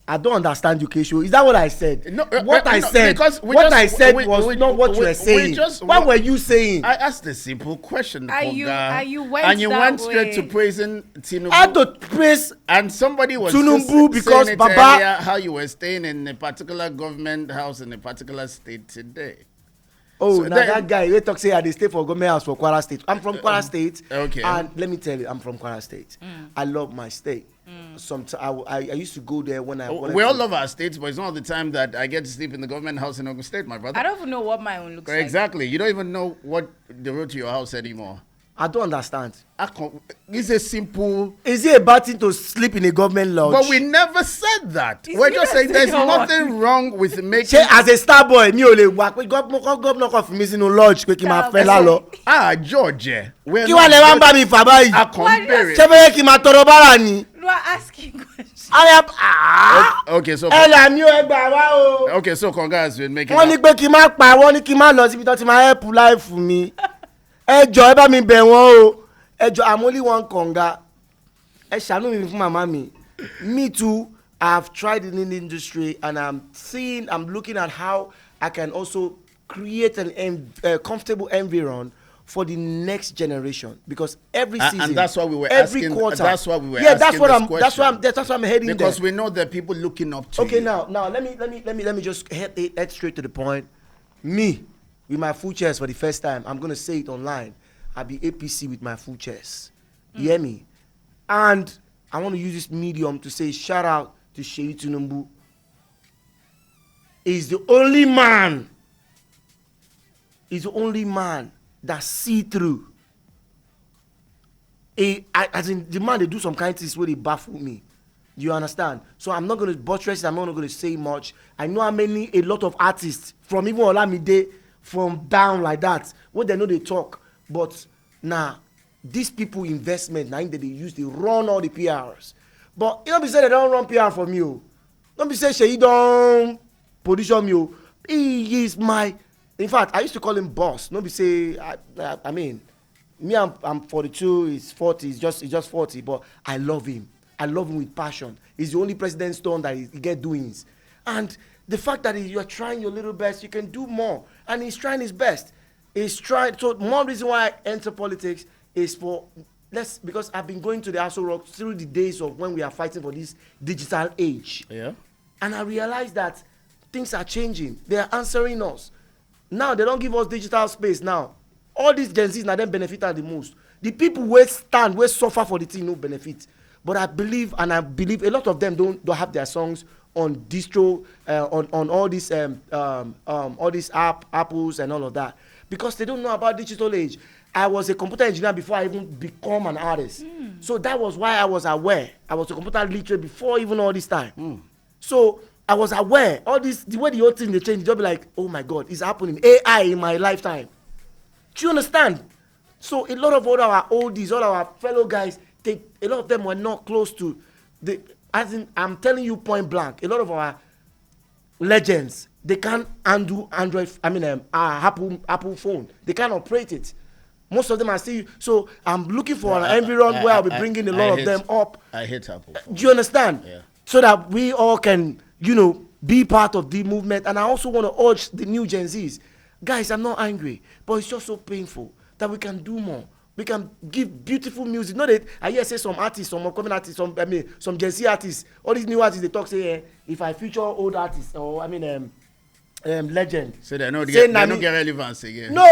Speaker 3: I don't understand you, Kshow. Is that what I said?
Speaker 1: No,
Speaker 3: what I said was not what you were saying. What were you saying?
Speaker 1: I asked a simple question.
Speaker 2: And you
Speaker 1: went straight to praising Tinubu.
Speaker 3: I had to praise
Speaker 1: and somebody was
Speaker 3: Tinubu because
Speaker 1: saying
Speaker 3: Baba,
Speaker 1: how you were staying in a particular government house in a particular state today.
Speaker 3: Oh, so now that guy, we talk say I stay for government house for Kwara State. I'm from Kwara State.
Speaker 1: Okay.
Speaker 3: And let me tell you, I'm from Kwara State. I love my state. Sometimes I used to go there when I wanted
Speaker 1: we all love our states, but it's not all the time that I get to sleep in the government house in Ogun State, my brother.
Speaker 2: I don't even know what my own looks like.
Speaker 1: Exactly. You don't even know what the road to your house anymore.
Speaker 3: I don't understand.
Speaker 1: It's a simple...
Speaker 3: Is it a bad thing to sleep in a government lodge?
Speaker 1: But we never said that. We're just saying there's nothing wrong with making...
Speaker 3: Say, as a star boy, mi ò lè wá pé governor kan fi mí sínú lodge pé kí n máa fẹ́ lálọ.
Speaker 1: George.
Speaker 3: Kí wàá lè wá ń bá mi fà báyìí? Ṣé bẹ́ẹ̀ kí n máa tọrọ bára ni?
Speaker 2: You are asking questions.
Speaker 1: Okay, so...
Speaker 3: Ẹ là ní o, ẹ gbà wá o.
Speaker 1: Okay, so Konga has been making...
Speaker 3: Wọ́n ní pé kí n má pa, wọ́n ní kí n má lọ síbi tó ti máa help life mi. Ẹ jọ̀ọ́ ẹ bá mi bẹ̀ wọ́n o. Ẹ jọ̀ọ́, I'm only one Konga. Ẹ ṣàánú mi fún màmá mi. Me too. I've tried it in the industry, and I'm looking at how I can also create a comfortable environment for the next generation, because every season,
Speaker 1: and that's why we were
Speaker 3: every
Speaker 1: asking.
Speaker 3: quarter,
Speaker 1: That's why we were
Speaker 3: yeah,
Speaker 1: asking
Speaker 3: that's what
Speaker 1: this
Speaker 3: I'm.
Speaker 1: question.
Speaker 3: That's why I'm heading
Speaker 1: because
Speaker 3: there.
Speaker 1: we know that people looking up to
Speaker 3: Okay,
Speaker 1: you.
Speaker 3: now let me just head straight to the point. Me, with my full chest for the first time, I'm gonna say it online. I'll be APC with my full chest. You hear me? And I want to use this medium to say shout out to Sheyi Tinubu. He's the only man. He's the only man that see through. As in the man, they do some kind of things where they baffle me. You understand? So I'm not going to buttress it. I'm not going to say much. I know a lot of artists from even Olamide, from down like that, what they know they talk. But now, these people investment, now that they run all the PRs. But you don't be saying they don't run PR from you. Don't be saying Sheyi don't position you. He is my, in fact, I used to call him boss. Don't be say, I mean, me, I'm 42, he's 40, he's just 40, but I love him. I love him with passion. He's the only president's son that he get doings. And the fact that you're trying your little best, you can do more. And he's trying his best. He's trying, so one reason why I enter politics is because I've been going to the Aso Rock through the days of when we are fighting for this digital age.
Speaker 1: Yeah.
Speaker 3: And I realized that things are changing. They are answering us. Now they don't give us digital space now. All these Gen Zs now them benefit the most. The people who stand, who suffer for the thing, no benefit. But I believe a lot of them don't have their songs on distro, on all these apples and all of that, because they don't know about digital age. I was a computer engineer before I even become an artist. So that was why I was aware. I was a computer literate before even all this time. So I was aware. All this, the way the whole thing they changed, they'll be like, oh my God, it's happening. AI in my lifetime. Do you understand? So a lot of all our oldies, all our fellow guys, a lot of them were not close to the. As in, I'm telling you point blank, a lot of our legends, they can't handle Android. Apple phone. They can't operate it. Most of them are still. So I'm looking for an environment where I'll be bringing a lot of them up.
Speaker 1: I hate Apple phone.
Speaker 3: Do you understand?
Speaker 1: Yeah.
Speaker 3: So that we all can, be part of the movement. And I also want to urge the new Gen Zs. Guys, I'm not angry, but it's just so painful that we can do more. We can give beautiful music. Not that I hear say some artists, some upcoming artists, some Gen Z artists, all these new artists, they talk say, if I feature old artists or legend.
Speaker 1: So they don't get relevance again.
Speaker 3: No,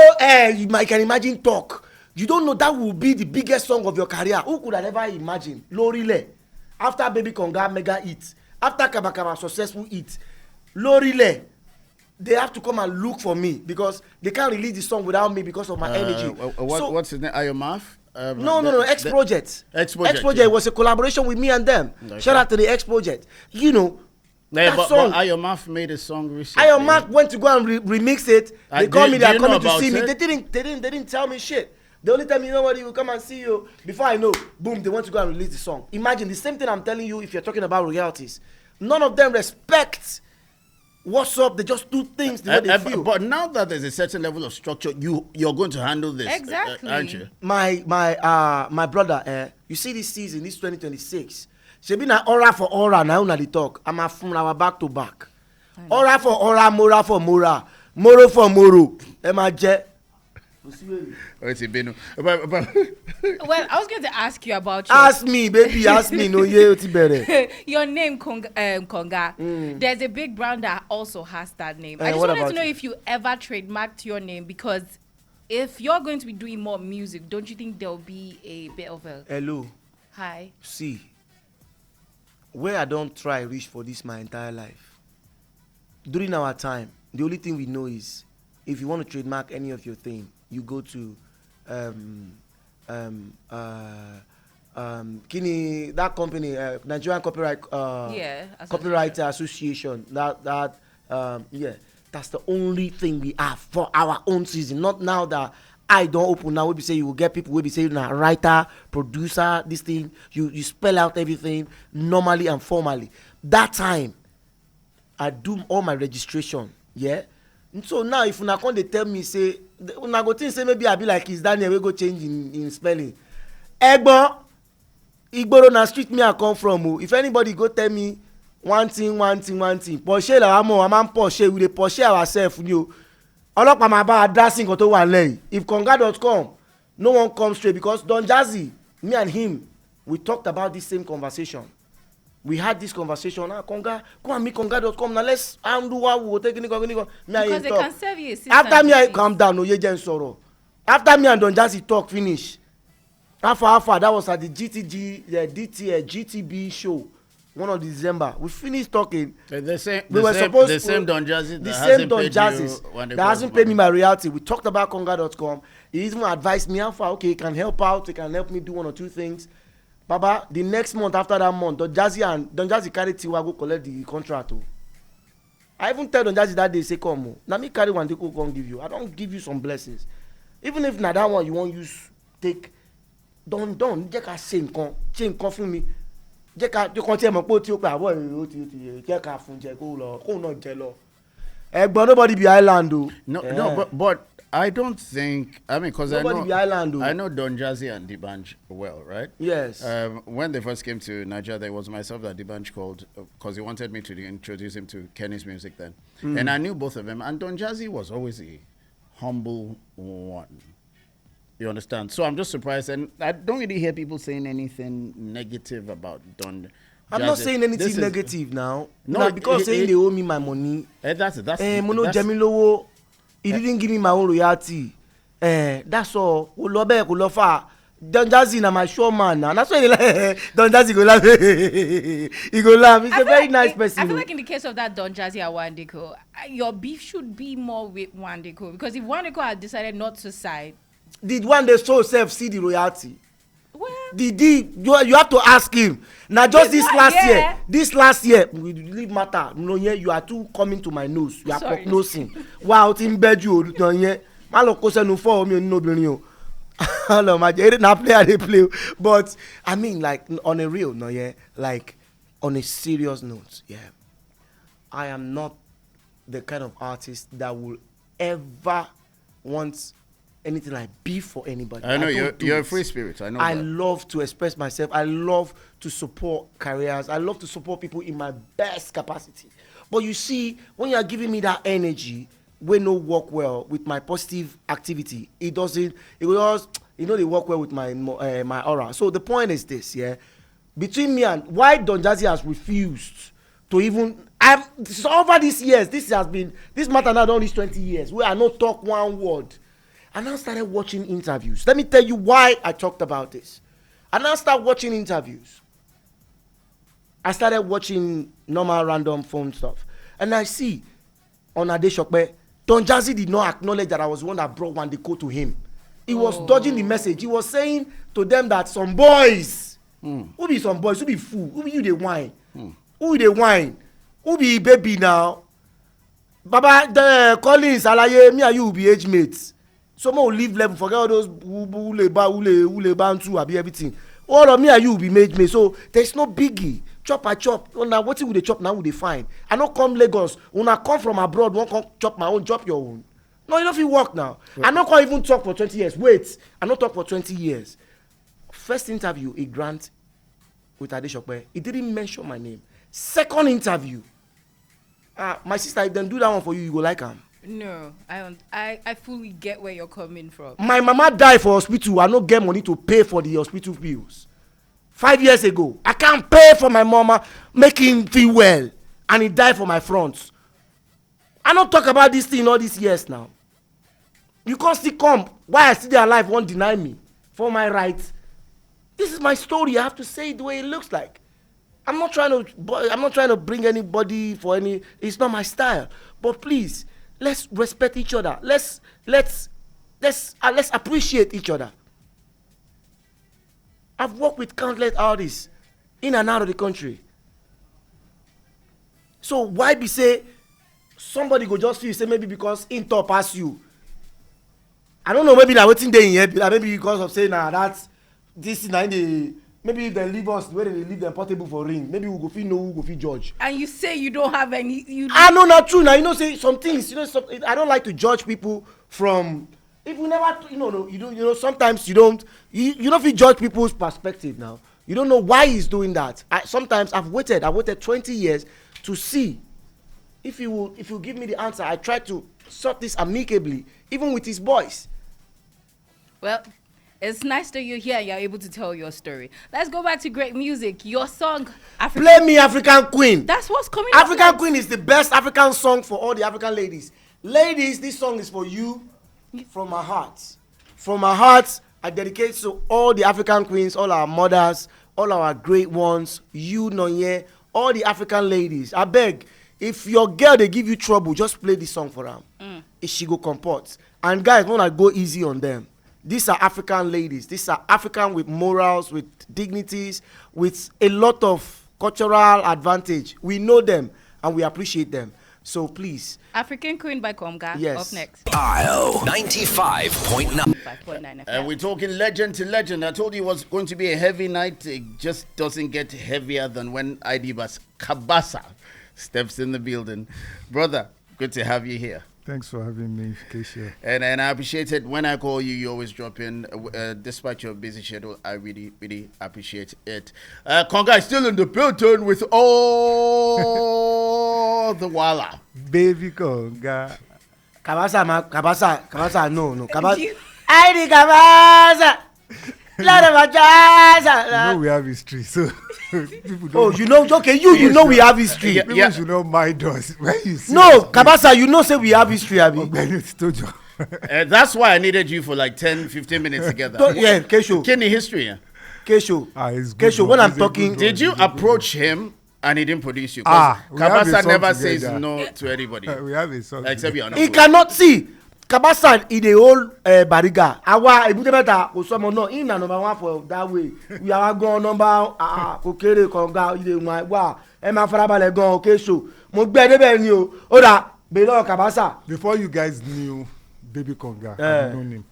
Speaker 3: you can imagine talk. You don't know that will be the biggest song of your career. Who could have ever imagined? Lorile. After Baby Konga mega hit, after Kabakaba successful hit, Lorile. They have to come and look for me because they can't release the song without me because of my energy.
Speaker 1: What's his name? Ayomaf?
Speaker 3: No. X Project.
Speaker 1: X Project.
Speaker 3: Yeah. Was a collaboration with me and them. Okay. Shout out to the X Project.
Speaker 1: But Ayomaf made a song recently.
Speaker 3: Ayomaf went to go and remix it. They called me. They are coming to see me. They didn't tell me shit. The only time nobody will come and see you. Before I know, boom, they want to go and release the song. Imagine the same thing I'm telling you. If you're talking about royalties, none of them respect. What's up? They just do things the way they feel.
Speaker 1: But now that there's a certain level of structure, you're going to handle this,
Speaker 2: exactly,
Speaker 1: aren't you?
Speaker 3: My brother, you see this season, this 2026. She been an aura for aura now. Now they talk. I'm from our back to back. Aura for aura, mora for mora, moro for moro.
Speaker 2: Well, I was going to ask you about
Speaker 3: ask me, baby, ask me. No,
Speaker 2: your name, Konga. There's a big brand that also has that name. I just wanted to know if you ever trademarked your name, because if you're going to be doing more music, don't you think there'll be a bit of a
Speaker 3: hello?
Speaker 2: Hi.
Speaker 3: See, where I don't try reach for this my entire life. During our time, the only thing we know is if you want to trademark any of your thing, you go to Kini, that company, Nigerian Copyright Association. That's the only thing we have for our own season. Not now that I don't open now. We be say you will get people. We be saying a writer, producer, this thing. You spell out everything normally and formally. That time, I do all my registration. Yeah. And so now if una come they tell me say una go think say maybe I be like is Daniel we go change in spelling. Egbo Igboro na street me I come from. If anybody go tell me one thing. Porsche la amo, a man Porsche, we dey Porsche ourselves you. Ọlọ́pàá máa bá a dá sí nǹkan tó wà lẹ́yìn. If Konga.com, no one come straight because Don Jazzy, me and him, we talked about this same conversation. We had this conversation. Konga, come and meet Konga.com. Now let's do what we will take.
Speaker 2: Because they can serve you.
Speaker 3: After me, I calm down. No, sorrow. After me and Don Jazzy talk finish. Alpha, that was at the GTB show. 1 of December. We finished talking.
Speaker 1: The same Don Jazzy
Speaker 3: that hasn't paid me my royalty. We talked about Konga.com. He even advised me, Alpha, okay, he can help out. He can help me do 1 or 2 things. Baba, the next month after that month, Don Jazzy carry Tiwa go collect the contract. I even tell Don Jazzy that day, say, come, now me carry Wande go come give you. I don't give you some blessings. Even if na that one you won't use, take, don't, jẹ́ ká ṣe nǹkan fún mi. Jẹ́ ká tí ẹ mọ̀ pé ó ti ó pé àbọ̀ èrò ti jẹ́ ká fún jẹ kó náà jẹ lọ. Ẹ̀gbọ́n nobody be island o.
Speaker 1: No, but I don't think. I mean, because I know Don Jazzy and D'banj well, right?
Speaker 3: Yes.
Speaker 1: When they first came to Nigeria, there was myself that D'banj called because he wanted me to introduce him to Kenny's music then, and I knew both of them. And Don Jazzy was always a humble one. You understand? So I'm just surprised, and I don't really hear people saying anything negative about Don.
Speaker 3: I'm not saying anything negative now. No, because saying they owe me my money.
Speaker 1: That's
Speaker 3: Mono Jamilowo, he didn't give me my own royalty. That's all. Don Jazzy na my show man now. That's why Don Jazzy go laugh. He go laugh. He's a very nice person.
Speaker 2: I feel like in the case of that Don Jazzy and Wande, your beef should be more with Wande, because if Wande had decided not to side,
Speaker 3: did Wande so self see the royalty?
Speaker 2: Well,
Speaker 3: you have to ask him. Now just this last year, we leave matter. Nonye, you are too coming to my nose. You are prognosing. Wow, in bed you Nonye. Malo kosa no for me no binyo. Hello, my dear, not play. But I mean, like on a real, Nonye, like on a serious note, yeah. I am not the kind of artist that will ever want anything like beef for anybody.
Speaker 1: I know you're a free spirit. I know.
Speaker 3: I love to express myself. I love to support careers. I love to support people in my best capacity. But you see, when you are giving me that energy, when no work well with my positive activity, it doesn't. It will, they work well with my my aura. So the point is this, yeah. Between me and why Don Jazzy has refused to even. So over these years, this matter now done these 20 years where I not talk one word. I now started watching interviews. Let me tell you why I talked about this. I now started watching interviews. I started watching normal random phone stuff. And I see on Ade Shokpe, Don Jazzy did not acknowledge that I was the one that brought Wande to him. He was dodging the message. He was saying to them that some boys, who be some boys, who be fool, who be you the wine, who the wine, who be baby now. Baba, the Collins, Alaye, me and you will be age mates. Someone will leave level, forget all those ule bantu, abi everything. All of me and you will be made me. So there's no biggie. Chop. Now what will they chop now? Will they find? I don't come Lagos. When I come from abroad, won't come chop my own, chop your own. No, you don't feel work now. Right. I'm not going to even talk for 20 years. Wait, I'm not talk for 20 years. First interview, a grant with Ade Shokpe. He didn't mention my name. Second interview, my sister, if them do that one for you, you go like him.
Speaker 2: No, I don't. I fully get where you're coming from.
Speaker 3: My mama died for hospital. I don't get money to pay for the hospital bills. 5 years ago, I can't pay for my mama making feel well, and he died for my front. I don't talk about this thing all these years now. You can't still come. Why I still there alive won't deny me for my rights. This is my story. I have to say it the way it looks like. I'm not trying to bring anybody for any. It's not my style. But please. Let's respect each other. Let's appreciate each other. I've worked with countless artists in and out of the country. So why be say somebody go just feel say maybe because in top pass you. I don't know, maybe that waiting day in here, maybe because of saying that's this in the. Maybe if they leave us where they leave them portable for ring. Maybe we go feel no, we go feel judge.
Speaker 2: And you say you don't have any.
Speaker 3: I know not true now. Say some things. I don't like to judge people from. If we never, sometimes you don't. You don't feel judge people's perspective now. You don't know why he's doing that. Sometimes I've waited 20 years to see if he will give me the answer. I try to sort this amicably, even with his boys.
Speaker 2: Well, it's nice that you're here and you're able to tell your story. Let's go back to great music. Your song,
Speaker 3: Play Me African Queen.
Speaker 2: That's what's coming
Speaker 3: African
Speaker 2: up.
Speaker 3: Queen is the best African song for all the African ladies. Ladies, this song is for you from my heart. From my heart, I dedicate to all the African queens, all our mothers, all our great ones, you, Nonye, all the African ladies. I beg, if your girl, they give you trouble, just play this song for them. She go comport. And guys, when I go easy on them, these are African ladies. These are African with morals, with dignities, with a lot of cultural advantage. We know them and we appreciate them. So please.
Speaker 2: African Queen by Konga.
Speaker 3: Yes.
Speaker 2: Up next.
Speaker 4: IO 95.9.
Speaker 2: 5.9
Speaker 1: And we're talking legend to legend. I told you it was going to be a heavy night. It just doesn't get heavier than when I.D Cabassa steps in the building. Brother, good to have you here.
Speaker 5: Thanks for having me, Kshow.
Speaker 1: And I appreciate it. When I call you, you always drop in. Despite your busy schedule, I really, really appreciate it. Konga is still in the building with all the walla.
Speaker 5: Baby Konga.
Speaker 3: Cabassa, no. Cabassa. I.D Cabassa. Lot of a jazz.
Speaker 5: You know we have history, so people don't.
Speaker 3: Oh, you know, okay, you know we have history.
Speaker 5: People should not mind us. When you see
Speaker 3: No,
Speaker 5: us,
Speaker 3: Cabassa, you know say we have history, Abi.
Speaker 1: That's why I needed you for like 10, 15 minutes together.
Speaker 3: Yeah, Kshow.
Speaker 1: Kenny history. Yeah.
Speaker 3: Kshow.
Speaker 5: It's good,
Speaker 3: Kshow, when
Speaker 5: bro.
Speaker 3: I'm
Speaker 5: It's a
Speaker 3: talking,
Speaker 5: good
Speaker 1: Did you
Speaker 5: one. It's a good
Speaker 1: approach him and he didn't produce you?
Speaker 5: we have a
Speaker 1: Cabassa
Speaker 5: song
Speaker 1: never
Speaker 5: together.
Speaker 1: says no to anybody.
Speaker 5: We have a song.
Speaker 1: Except you are not.
Speaker 3: he cannot see. Cabassa in the whole Bariga. Our Ebutebeta Osomo no in na number 1 for that way. We are going number Kokere Konga ide my wow. Emma Farabale go Kshow. Mo gbe debe ni o. Oda below Cabassa.
Speaker 5: Before you guys knew Baby Konga, I've known him.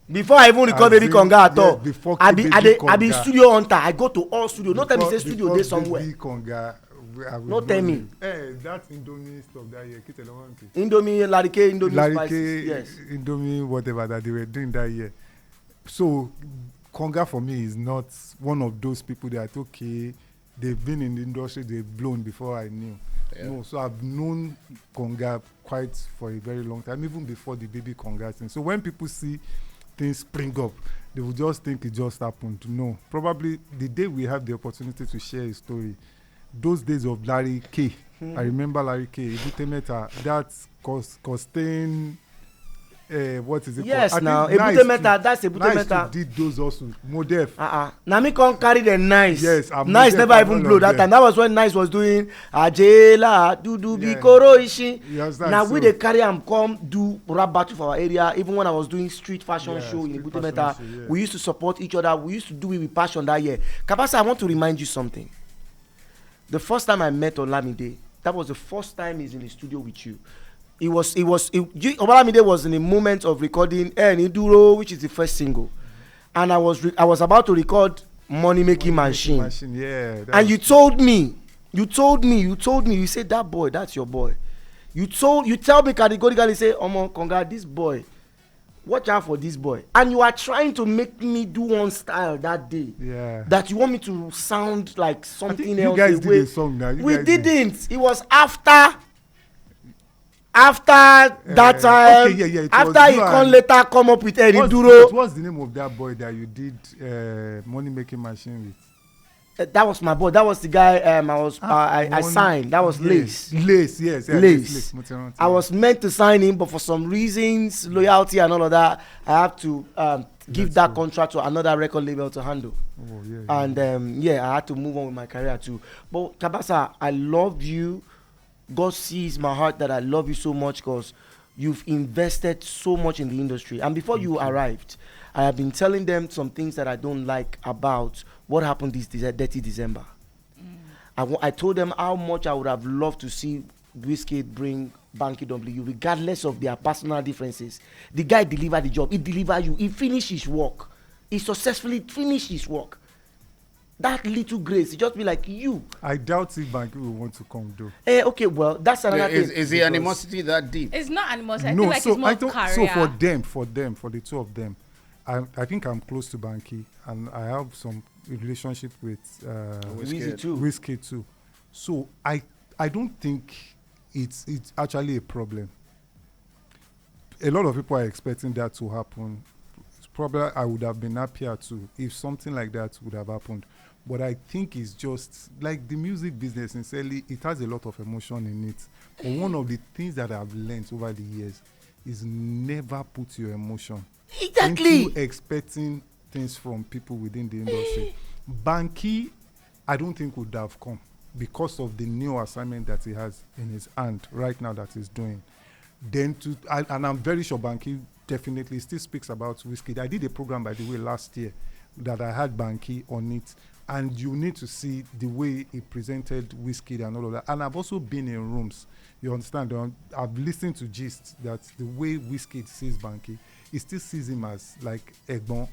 Speaker 3: Before I even record Baby Konga at all,
Speaker 5: before
Speaker 3: I be
Speaker 5: Konga.
Speaker 3: studio hunter. I go to all studio. Not tell me say studio dey somewhere.
Speaker 5: Baby Konga,
Speaker 3: No tell me.
Speaker 5: That Indomie stuff that year.
Speaker 3: Indomie, Larike, Indomie
Speaker 5: Larike,
Speaker 3: spices. Yes.
Speaker 5: Indomie, whatever that they were doing that year. So, Konga for me is not one of those people that, okay, they've been in the industry, they've blown before I knew. Yeah. No, so I've known Konga quite for a very long time, even before the Baby Konga thing. So when people see things spring up, they will just think it just happened. No, probably the day we have the opportunity to share a story, those days of Larry K. I remember Larry K. Ibutemeta, that's Costain. What is it
Speaker 3: yes,
Speaker 5: called?
Speaker 3: now Ebutemeta, that's Ebutemeta.
Speaker 5: Nice did those also. Modef.
Speaker 3: Now me can't carry the nice.
Speaker 5: Yes,
Speaker 3: nice never even blow that time. That was when Nice was doing Ajela, Dudu Bikoro Ishi. Now we they carry and come do rap battle for our area. Even when I was doing street fashion show in Ebutemeta, we used to support each other. We used to do it with passion that year. Cabassa, I want to remind you something. The first time I met Olamide, that was the first time he's in the studio with you. Olamide was in the moment of recording Niduro, which is the first single, and I was about to record Money Making Machine.
Speaker 5: Yeah,
Speaker 3: and you told me, you said that boy, that's your boy. You tell me categorically, say, Omo Konga, this boy, watch out for this boy. And you are trying to make me do one style that day.
Speaker 5: Yeah.
Speaker 3: That you want me to sound like something else.
Speaker 5: You guys did a song now.
Speaker 3: We didn't. It was after that time.
Speaker 5: Okay,
Speaker 3: after he come later come up with Eriduro.
Speaker 5: What's the name of that boy that you did Money Making Machine with?
Speaker 3: That was my boy. That was the guy I signed. That was Lace.
Speaker 5: Lace.
Speaker 3: I was meant to sign him, but for some reasons, loyalty and all of that, I have to give that contract to another record label to handle. I had to move on with my career too. But Cabassa, I love you. God sees my heart that I love you so much because you've invested so much in the industry. And before you arrived, I have been telling them some things that I don't like about what happened this dirty December. I told them how much I would have loved to see Wizkid bring Banky W, regardless of their personal differences. The guy delivered the job. He delivered you. He finished his work. He successfully finished his work. That little grace, it just be like you.
Speaker 5: I doubt if Banky will want to come though.
Speaker 3: Okay, well, that's another thing.
Speaker 1: Is the animosity that deep?
Speaker 2: It's not animosity. I feel like it's more career.
Speaker 5: So for the two of them, I think I'm close to Banky, and I have some relationship with
Speaker 3: Wizzy too.
Speaker 5: Whiskey too. So I don't think it's actually a problem. A lot of people are expecting that to happen. Probably I would have been happier too if something like that would have happened. But I think it's just like the music business, sincerely, it has a lot of emotion in it. But one of the things that I've learned over the years is never put your emotion into expecting things from people within the industry. Banky, I don't think would have come because of the new assignment that he has in his hand right now that he's doing. Then and I'm very sure Banky definitely still speaks about Wizkid. I did a program, by the way, last year that I had Banky on it, and you need to see the way he presented Wizkid and all of that. And I've also been in rooms, you understand, I've listened to gist that the way Wizkid sees Banky, he still sees him as like Egbon,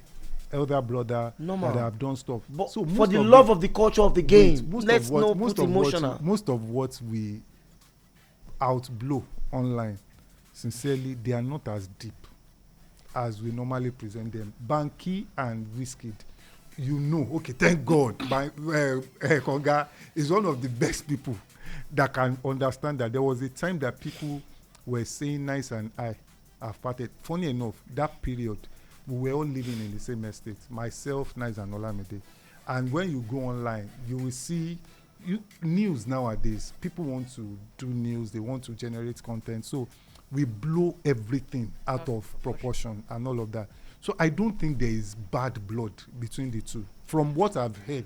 Speaker 5: elder brother, that have done stuff.
Speaker 3: But so for the love of the culture of the game, let's not put emotional.
Speaker 5: Most of what we outblow online, sincerely, they are not as deep as we normally present them. Banky and Wizkid, you know, okay, thank God, Konga is one of the best people that can understand that there was a time that people were saying Nice and I have parted. Funny enough, that period, we were all living in the same estate, myself, Nice and Olamide. And when you go online, you will see news nowadays. People want to do news, they want to generate content. So we blow everything out of proportion and all of that. So I don't think there is bad blood between the two. From what I've heard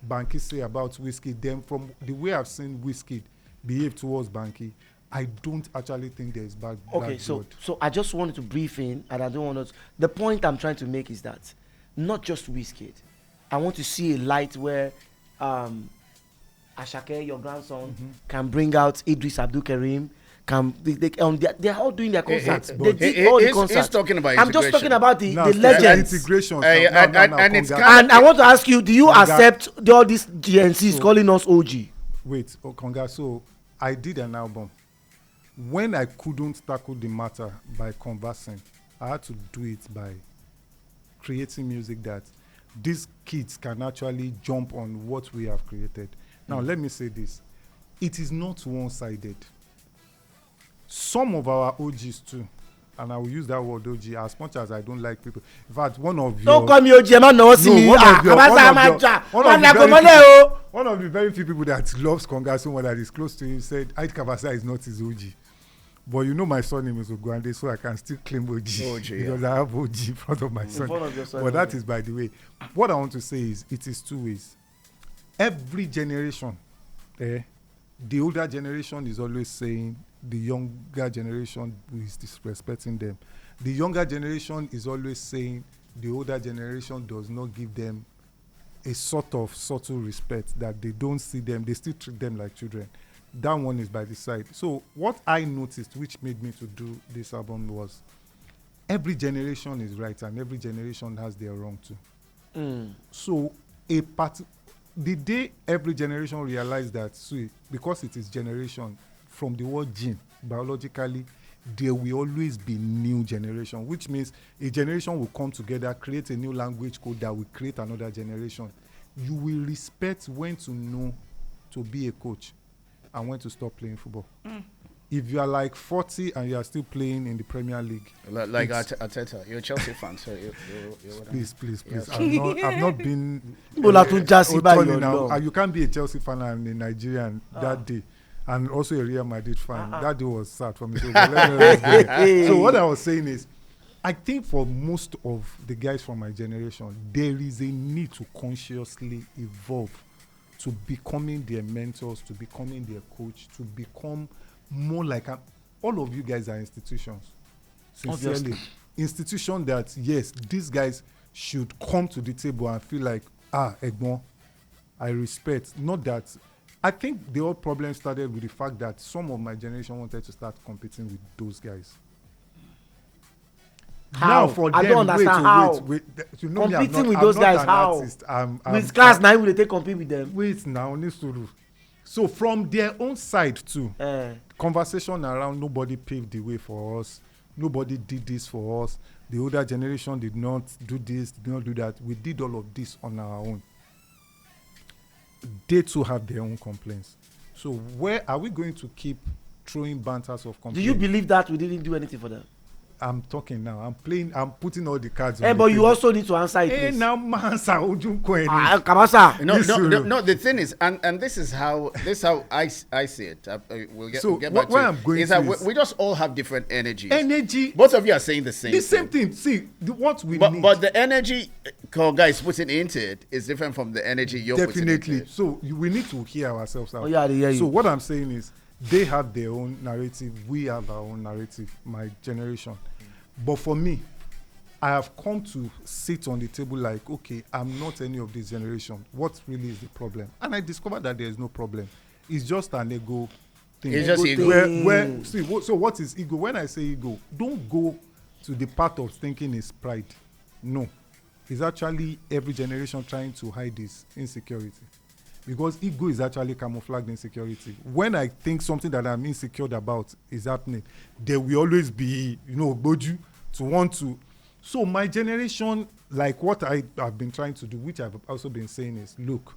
Speaker 5: Banky say about Wizkid, then from the way I've seen Wizkid behave towards Banky, I don't actually think there is bad blood.
Speaker 3: So I just wanted to brief in, and I don't want to. The point I'm trying to make is that not just Wizkid. I want to see a light where Ashake, your grandson, can bring out Idris Abdul Karim. They're all doing their concerts. They did all the concerts.
Speaker 1: He's talking about
Speaker 3: I'm just talking about the legends.
Speaker 5: Integration.
Speaker 3: And I want to ask you, do you accept all these GNCs calling us OG?
Speaker 5: Wait, Konga, so I did an album. When I couldn't tackle the matter by conversing, I had to do it by creating music that these kids can actually jump on what we have created. Now, let me say this. It is not one-sided. Some of our OGs too, and I will use that word OG as much as I don't like people. In fact, one of
Speaker 3: don't call me OG, man. No, see me.
Speaker 5: One of the very few people that loves Konga so much that is close to him said I.D Cabassa is not his OG. But you know my surname is Ogwande, so I can still claim OG because I have OG in front of my son. But that is by the way. What I want to say is it is two ways. Every generation, the older generation is always saying the younger generation is disrespecting them. The younger generation is always saying the older generation does not give them a sort of subtle respect, that they don't see them, they still treat them like children. That one is by the side. So what I noticed, which made me to do this album, was every generation is right and every generation has their wrong too. So the day every generation realized that, because it is generation, from the word gene, biologically, there will always be new generation, which means a generation will come together, create a new language code that will create another generation. You will respect when to know to be a coach and when to stop playing football. If you are like 40 and you are still playing in the Premier League,
Speaker 1: like Arteta, you're a Chelsea fan, so
Speaker 5: please. I've not been. You can't be a Chelsea fan and a Nigerian that day. And also a Real Madrid fan. That day was sad for me. So what I was saying is, I think for most of the guys from my generation, there is a need to consciously evolve to becoming their mentors, to becoming their coach, to become more like all of you guys are institutions. Sincerely. Obviously. Institution that, yes, these guys should come to the table and feel like, Egbon, I respect. Not that. I think the whole problem started with the fact that some of my generation wanted to start competing with those guys.
Speaker 3: How?
Speaker 5: Now for
Speaker 3: I
Speaker 5: them,
Speaker 3: don't understand how.
Speaker 5: Wait, you know
Speaker 3: competing with those guys, how? With class 9, will they take compete with them?
Speaker 5: Wait now, so from their own side too, conversation around nobody paved the way for us, nobody did this for us, the older generation did not do this, did not do that. We did all of this on our own. they too have their own complaints. So where are we going to keep throwing banters of complaints?
Speaker 3: Do you believe that we didn't do anything for them?
Speaker 5: I'm talking now. I'm putting all the cards
Speaker 3: on
Speaker 5: but
Speaker 3: you also need to answer it.
Speaker 5: Hey, now answer
Speaker 3: Cabassa.
Speaker 1: No. The thing is, and this is how I see it. We'll get back to
Speaker 5: I'm going
Speaker 1: is that we just all have different energies.
Speaker 5: Both
Speaker 1: of you are saying the same thing.
Speaker 5: See, what we need.
Speaker 1: But the energy Konga is putting into it is different from the energy you're putting into it.
Speaker 5: So we need to hear ourselves out.
Speaker 3: Oh, yeah, they hear you.
Speaker 5: So what I'm saying is, they have their own narrative. We have our own narrative. My generation. But for me, I have come to sit on the table like, okay, I'm not any of this generation. What really is the problem? And I discovered that there is no problem. It's just an ego thing.
Speaker 1: It's just ego.
Speaker 5: So what is ego? When I say ego, don't go to the part of thinking is pride. No. It's actually every generation trying to hide this insecurity. Because ego is actually camouflaged insecurity. When I think something that I'm insecure about is happening, there will always be, boju to want to. So my generation, like what I have been trying to do, which I've also been saying is, look,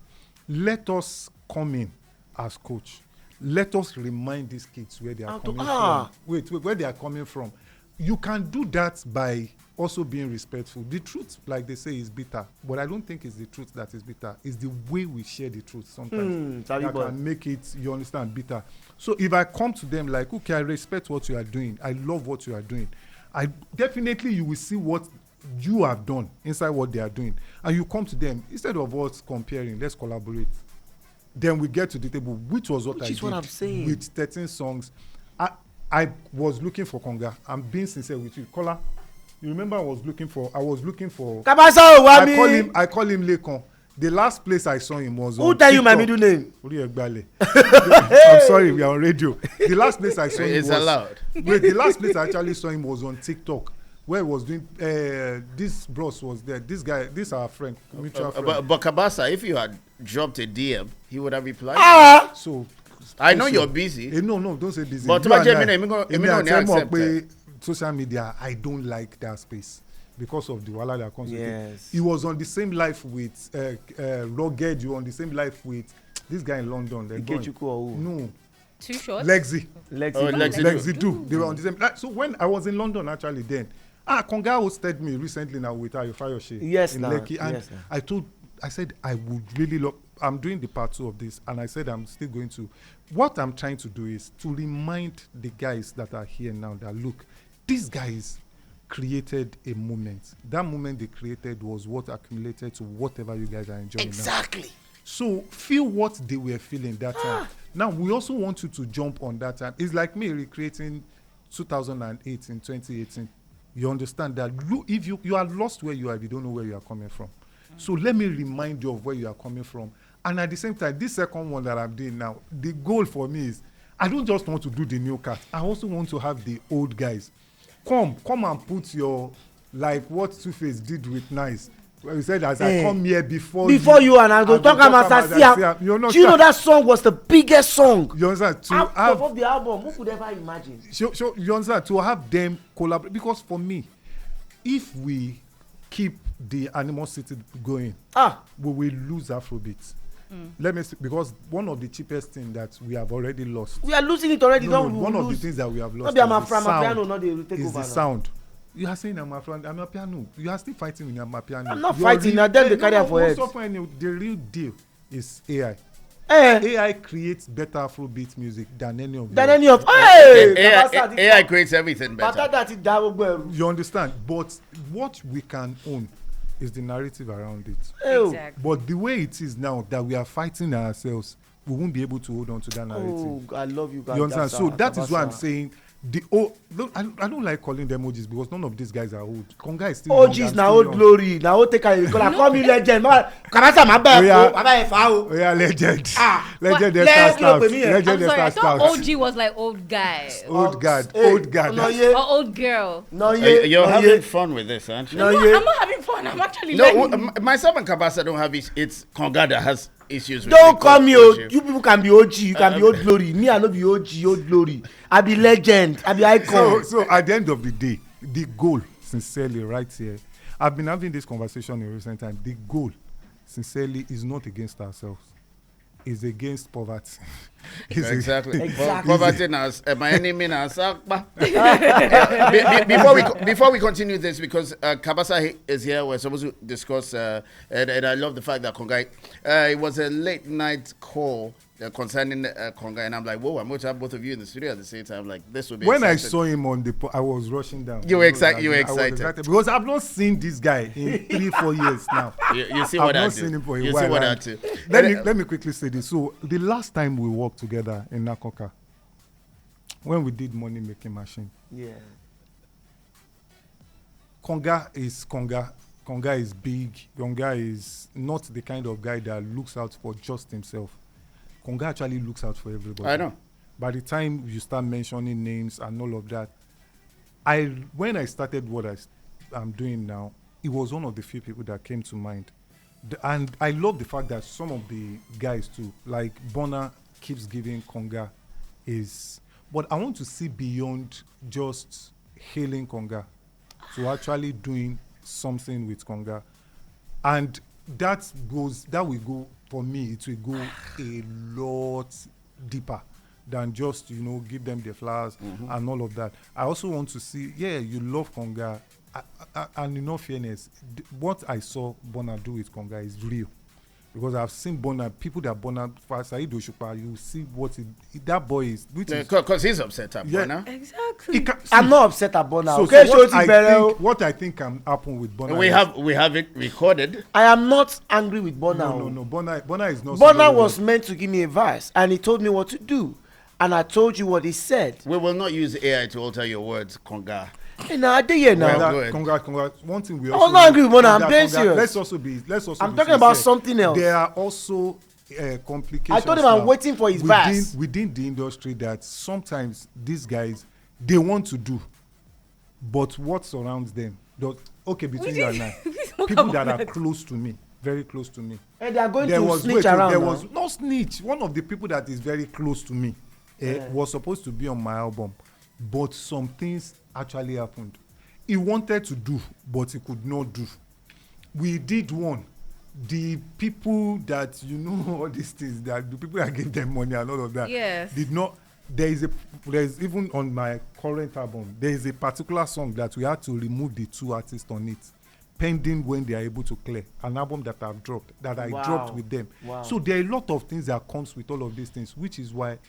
Speaker 5: let us come in as coach. Let us remind these kids where they are coming from. Wait, where they are coming from. You can do that by also being respectful. The truth, like they say, is bitter, but I don't think it's the truth that is bitter. It's the way we share the truth sometimes that can make it, you understand, bitter. So if I come to them like, okay, I respect what you are doing, I love what you are doing, I definitely you will see what you have done inside what they are doing, and you come to them instead of us comparing, let's collaborate. Then we get to the table, which was what I did.
Speaker 3: What I'm saying.
Speaker 5: With 13 songs. I was looking for Konga. I'm being sincere with you. Kola, you remember I was looking for
Speaker 3: Cabassa,
Speaker 5: I call him Lekon. The last place I saw him was on
Speaker 3: Who tell you my middle name?
Speaker 5: I'm sorry, we are on radio. The last place I saw him
Speaker 1: was allowed.
Speaker 5: Wait, the last place I actually saw him was on TikTok, where he was doing this bros was there. This our friend, mutual friend.
Speaker 1: But Cabassa, if you had dropped a DM, he would have replied.
Speaker 5: So
Speaker 1: I know you're busy.
Speaker 5: No, don't say busy.
Speaker 1: But
Speaker 5: social media, I don't like that space because of the wala that comes with it. He was on the same life with Rugged. You were on the same life with this guy in London. No.
Speaker 2: Too short?
Speaker 5: Lexi.
Speaker 1: Lexi
Speaker 5: too. They were on the same. So when I was in London, actually, then Konga hosted me recently now with Ayo Fayoshe in Lekki, and I said I would really love. I'm doing the part 2 of this, and I said I'm still going to. What I'm trying to do is to remind the guys that are here now that look, these guys created a moment. That moment they created was what accumulated to whatever you guys are enjoying now.
Speaker 3: Exactly.
Speaker 5: So feel what they were feeling that time. Now we also want you to jump on that time. It's like me recreating 2008 in 2018. You understand that? Look, if you are lost where you are, you don't know where you are coming from. So let me remind you of where you are coming from. And at the same time, this second one that I'm doing now, the goal for me is I don't just want to do the new cat. I also want to have the old guys. Come and put your, like what Two-Face did with Nice. Well, you said as I come here before you and I go talk about Siam. Do you know that song was the biggest song? You understand? Out of the album, who could ever imagine? So you understand? To have them collaborate, because for me, if we keep the animosity going, we will lose Afrobeat. Let me see, because one of the cheapest things that we have already lost. We are losing it already. One of the things that we have lost is the sound. You are saying I'm a piano. You are still fighting with a piano. I'm not fighting. I tell the carrier for head. The real deal is AI. AI creates better Afrobeat music than any of them.
Speaker 1: AI creates everything better.
Speaker 5: You understand? But what we can own is the narrative around it.
Speaker 2: Exactly.
Speaker 5: But the way it is now that we are fighting ourselves, we won't be able to hold on to that narrative.
Speaker 3: I love you guys.
Speaker 5: You understand? So that is why I'm saying I don't like calling them OGs because none of these guys are old. Konga is still
Speaker 3: OGs now old glory. Now old take a call me legend. Cabassa my bad.
Speaker 5: Yeah, legend. Legend.
Speaker 2: I'm sorry, I thought OG was like old guy.
Speaker 5: Old god.
Speaker 2: Or old girl.
Speaker 1: You're having fun with this, aren't you?
Speaker 2: No, I'm not having fun. I'm actually
Speaker 1: myself and Cabassa don't have it. It's Konga that has issues with.
Speaker 3: Don't call me old. You people can be OG. You can be old glory. Me, I no be OG, old glory. I be legend. I be icon.
Speaker 5: So at the end of the day, the goal, sincerely, right here, I've been having this conversation in recent time. The goal, sincerely, is not against ourselves. is against poverty.
Speaker 1: Exactly.
Speaker 3: Exactly.
Speaker 1: Poverty now, my enemy now. Before we continue this, because Cabassa is here, we're supposed to discuss, and I love the fact that Konga, it was a late night call concerning Konga, and I'm like, whoa, I'm going to have both of you in the studio at the same time. Like, this would be
Speaker 5: when
Speaker 1: exciting.
Speaker 5: I saw him on the, I was rushing down.
Speaker 1: You were excited.
Speaker 5: I was excited because I've not seen this guy in 3-4 years now.
Speaker 1: You see what
Speaker 5: I've
Speaker 1: I
Speaker 5: not
Speaker 1: do.
Speaker 5: seen him for a
Speaker 1: You
Speaker 5: while.
Speaker 1: see what I
Speaker 5: and
Speaker 1: do.
Speaker 5: Let me quickly say this. So the last time we worked together in Nakoka, when we did Money Making Machine,
Speaker 3: Yeah.
Speaker 5: Konga is Konga. Konga is big. Konga is not the kind of guy that looks out for just himself. Konga actually looks out for everybody.
Speaker 1: I know.
Speaker 5: By the time you start mentioning names and all of that, when I started what I'm doing now, it was one of the few people that came to mind. And I love the fact that some of the guys too, like Burna keeps giving Konga but I want to see beyond just hailing Konga to actually doing something with Konga. And that will go, for me, it will go a lot deeper than just, give them the flowers and all of that. I also want to see, you love Konga. And in all fairness, what I saw Burna do with Konga is real. Because I've seen Burna, people that Burna, for Saheed Osupa, you see what that boy is.
Speaker 1: Because he's upset at Burna.
Speaker 2: Exactly.
Speaker 3: I'm not upset at Burna.
Speaker 5: So
Speaker 3: Okay,
Speaker 5: what I think can happen with Burna.
Speaker 1: We have it recorded.
Speaker 3: I am not angry with Burna.
Speaker 5: No. Burna is not.
Speaker 3: Burna was meant to give me advice, and he told me what to do, and I told you what he said.
Speaker 1: We will not use AI to alter your words, Konga.
Speaker 3: Hey, now I did here now.
Speaker 1: Well,
Speaker 5: Congrats. One thing we
Speaker 3: I
Speaker 5: also.
Speaker 3: was not angry with Burna. I'm being serious.
Speaker 5: Let's also be.
Speaker 3: I'm talking about
Speaker 5: sincere.
Speaker 3: something else.
Speaker 5: There are also complications.
Speaker 3: I told him I'm waiting for his verse.
Speaker 5: Within the industry, that sometimes these guys they want to do, but what surrounds them? Between you and I, people that are close to me, very close to me.
Speaker 3: And they are going to snitch around.
Speaker 5: There was no snitch. One of the people that is very close to me was supposed to be on my album, but some things actually happened. He wanted to do, but he could not do. We did one. The people that all these things, that the people that gave them money and all of that,
Speaker 2: Yes.
Speaker 5: did not. There's even on my current album, there is a particular song that we had to remove the two artists on it, pending when they are able to clear an album that I dropped with them.
Speaker 3: Wow.
Speaker 5: So there are a lot of things that comes with all of these things, which is why,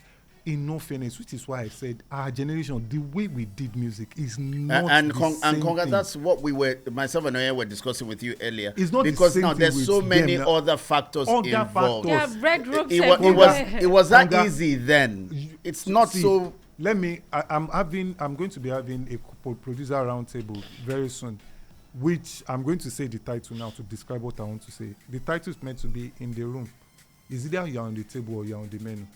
Speaker 5: in no fairness, which is why I said our generation, the way we did music is not
Speaker 1: and
Speaker 5: the same
Speaker 1: Konga,
Speaker 5: thing.
Speaker 1: that's what myself and Nonye were discussing with you earlier.
Speaker 5: It's not the
Speaker 1: because
Speaker 5: same
Speaker 1: now
Speaker 5: thing
Speaker 1: there's
Speaker 5: with
Speaker 1: so many
Speaker 5: them.
Speaker 1: other factors involved.
Speaker 2: Yeah, red ropes
Speaker 1: It
Speaker 2: everywhere.
Speaker 1: was that
Speaker 5: Konga,
Speaker 1: easy then. It's not
Speaker 5: See,
Speaker 1: so.
Speaker 5: Let me. I'm going to be having a producer roundtable very soon, which I'm going to say the title now to describe what I want to say. The title is meant to be in the room. Is either you're on the table or you're on the menu.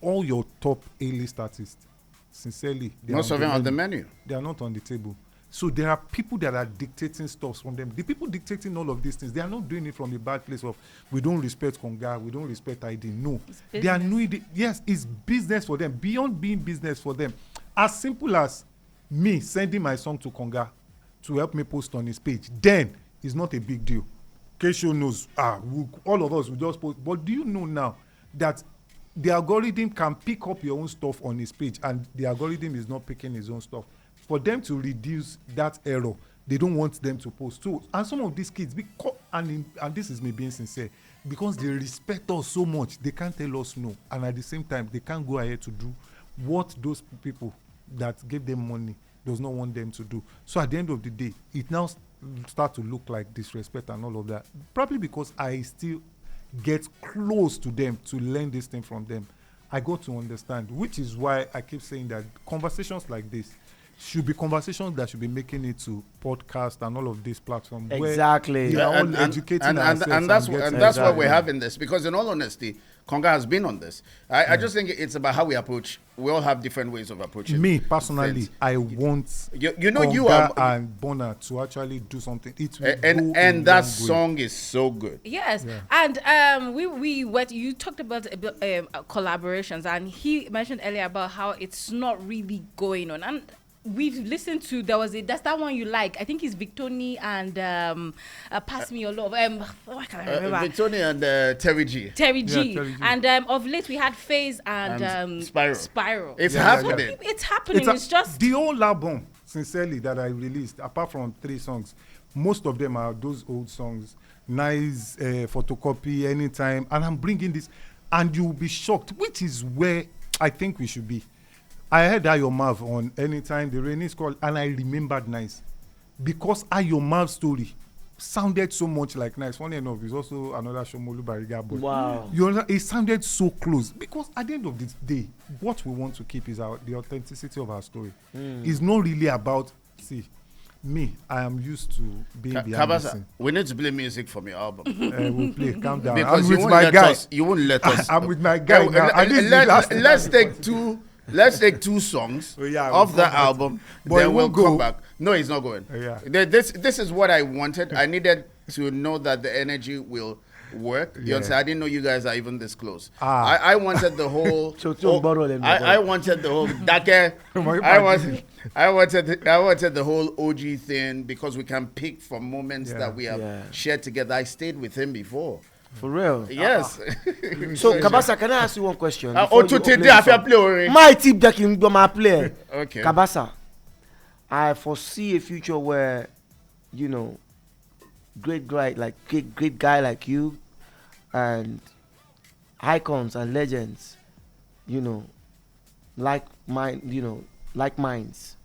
Speaker 5: All your top A-list artists, sincerely,
Speaker 1: Most of them on the menu.
Speaker 5: They are not on the table. So there are people that are dictating stuff from them. The people dictating all of these things, they are not doing it from a bad place of we don't respect Konga, we don't respect ID. No, they are doing it. Yes, it's business for them. Beyond being business for them, as simple as me sending my song to Konga to help me post on his page, then it's not a big deal. Kshow knows. All of us will just post. But do you know now that the algorithm can pick up your own stuff on his page, and the algorithm is not picking his own stuff? For them to reduce that error, they don't want them to post too. And some of these kids, and this is me being sincere, because they respect us so much, they can't tell us no. And at the same time, they can't go ahead to do what those people that gave them money does not want them to do. So at the end of the day, it now starts to look like disrespect and all of that. Probably because I still get close to them to learn this thing from them. I got to understand, which is why I keep saying that conversations like this should be conversations that should be making it to podcast and all of these platforms.
Speaker 3: Exactly.
Speaker 5: We are all educating ourselves.
Speaker 1: And that's why we're having this. Because in all honesty, Konga has been on this. I just think it's about how we approach. We all have different ways of approaching.
Speaker 5: Me personally,
Speaker 1: things.
Speaker 5: I want
Speaker 1: Konga
Speaker 5: and Burna to actually do something. It will
Speaker 1: and that song is so good.
Speaker 2: Yes,
Speaker 5: Yeah.
Speaker 2: and you talked about collaborations, and he mentioned earlier about how it's not really going on, and we've listened to, that's that one you like. I think it's Victoni and Pass Me Your Love. Why can't I remember?
Speaker 1: Victoni and Terry G.
Speaker 2: Terry G.
Speaker 5: Yeah, Terry G.
Speaker 2: And of late we had FaZe and
Speaker 1: Spiral. It's
Speaker 5: Yeah,
Speaker 1: happening.
Speaker 5: yeah.
Speaker 2: It's happening. It's just
Speaker 5: the whole album, sincerely, that I released, apart from 3 songs, most of them are those old songs. Nice photocopy anytime, and I'm bringing this, and you'll be shocked, which is where I think we should be. I heard Ayo Mav on Anytime, the Rainy Call, and I remembered Nice. Because Ayo Mav's story sounded so much like Nice. Funny enough, it's also another Shomolu Bariga boy.
Speaker 3: Wow.
Speaker 5: It sounded so close. Because at the end of the day, what we want to keep is the authenticity of our story. It's not really about, me, I am used to being behind the
Speaker 1: Cabassa,
Speaker 5: scene.
Speaker 1: we need to play music from your album.
Speaker 5: We'll play, calm down.
Speaker 1: Because
Speaker 5: I'm
Speaker 1: you
Speaker 5: with
Speaker 1: won't
Speaker 5: my
Speaker 1: let
Speaker 5: guy.
Speaker 1: us. You won't let us.
Speaker 5: I'm with my guy now. At least the last thing
Speaker 1: Let's
Speaker 5: I
Speaker 1: take two. Let's take 2 songs
Speaker 5: Oh, yeah,
Speaker 1: of
Speaker 5: we'll
Speaker 1: the
Speaker 5: come back.
Speaker 1: album.
Speaker 5: But
Speaker 1: Then
Speaker 5: it
Speaker 1: we'll
Speaker 5: won't
Speaker 1: come
Speaker 5: go.
Speaker 1: back. No, he's not going.
Speaker 5: Yeah.
Speaker 1: This is what I wanted. I needed to know that the energy will work. You
Speaker 5: Yeah.
Speaker 1: understand? I didn't know you guys are even this close.
Speaker 5: Ah.
Speaker 1: I wanted the whole.
Speaker 3: borrow them,
Speaker 1: I wanted the whole. I wanted the whole OG thing because we can pick from moments
Speaker 5: Yeah.
Speaker 1: that we have
Speaker 3: Yeah.
Speaker 1: shared together. I stayed with him before.
Speaker 3: For real.
Speaker 1: Yes.
Speaker 3: So Cabassa, can I ask you one question?
Speaker 1: Oh, today I feel play.
Speaker 3: My tip that can go my play.
Speaker 1: Okay.
Speaker 3: Cabassa, I foresee a future where, great guy like you, and icons and legends, like minds.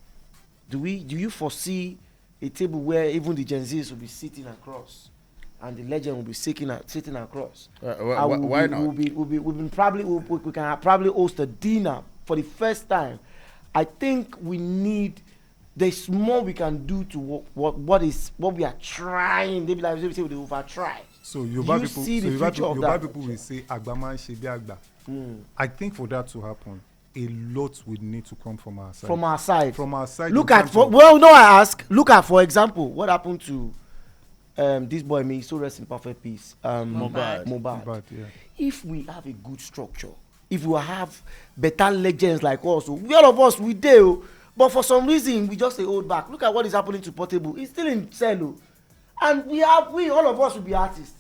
Speaker 3: Do you foresee a table where even the Gen Zs will be sitting across, and the legend will be sitting across?
Speaker 1: Why not?
Speaker 3: We can probably host a dinner for the first time. I think there's more we can do to what we are trying. They be like, they over try.
Speaker 5: So Yoruba
Speaker 3: You
Speaker 5: people,
Speaker 3: see the future of
Speaker 5: Yoruba
Speaker 3: that.
Speaker 5: people will say Agbaman Shebi Agba. I think for that to happen, a lot would need to come from our side.
Speaker 3: From our side.
Speaker 5: Look at
Speaker 3: I ask. Look at, for example, what happened to this boy, me, so rest in perfect peace. Mohbad.
Speaker 5: Yeah.
Speaker 3: If we have a good structure, if we have better legends like us, all of us we do, but for some reason we just hold back. Look at what is happening to Portable. He's still in cell, and we all of us will be artists.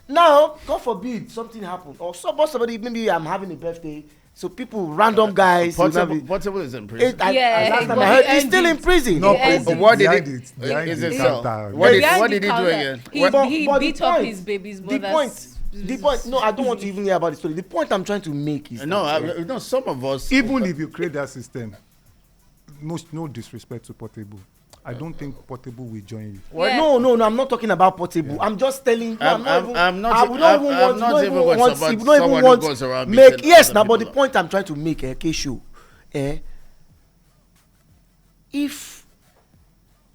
Speaker 3: Now, God forbid something happen, or somebody, maybe I'm having a birthday, so people, random guys.
Speaker 1: Portable is in prison.
Speaker 3: Last time I heard, he's still in prison.
Speaker 5: No,
Speaker 1: What did
Speaker 5: behind
Speaker 1: he?
Speaker 5: it, behind
Speaker 1: Is
Speaker 5: the
Speaker 1: it so?
Speaker 5: counter.
Speaker 1: What
Speaker 2: Behind
Speaker 1: did
Speaker 2: the
Speaker 1: he do
Speaker 2: counter,
Speaker 1: again?
Speaker 2: He
Speaker 3: But
Speaker 2: beat up his baby's brothers.
Speaker 3: The point. No, I don't want to even hear about the story. The point I'm trying to make is
Speaker 1: No, some of us.
Speaker 5: Even if you create that system, no disrespect to Portable, I don't think Portable will join you.
Speaker 2: Yeah.
Speaker 3: No, I'm not talking about Portable. I'm just telling you.
Speaker 1: I'm not even going to support
Speaker 3: not
Speaker 1: someone
Speaker 3: even
Speaker 1: who goes around
Speaker 3: make
Speaker 1: beating
Speaker 3: yes.
Speaker 1: other
Speaker 3: Now, but the
Speaker 1: people up.
Speaker 3: point I'm trying to make, Kshow, if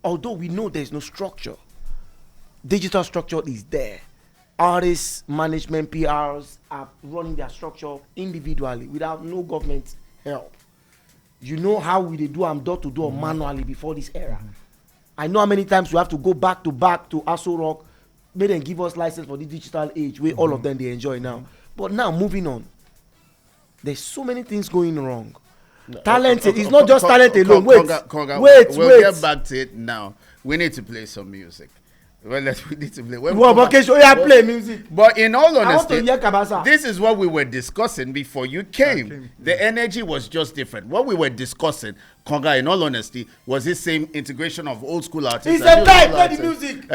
Speaker 3: although we know there's no structure, digital structure is there. Artists, management, PRs are running their structure individually without no government help. You know how we dey do am door to door manually before this era. I know how many times we have to go back to Aso Rock, make them give us license for the digital age where all of them they enjoy now. But now moving on, there's so many things going wrong. Talent, it's not just talent alone. Wait,
Speaker 1: We'll get back to it now. We need to play some music. We need to play.
Speaker 3: Play music.
Speaker 1: But in all
Speaker 3: I want to
Speaker 1: honesty,
Speaker 3: hear Cabassa.
Speaker 1: this is what we were discussing before you came. The energy was just different. What we were discussing, Konga, in all honesty, was this same integration of old school artists.
Speaker 3: It's
Speaker 1: and
Speaker 3: a
Speaker 1: new
Speaker 3: type,
Speaker 1: school
Speaker 3: play the music.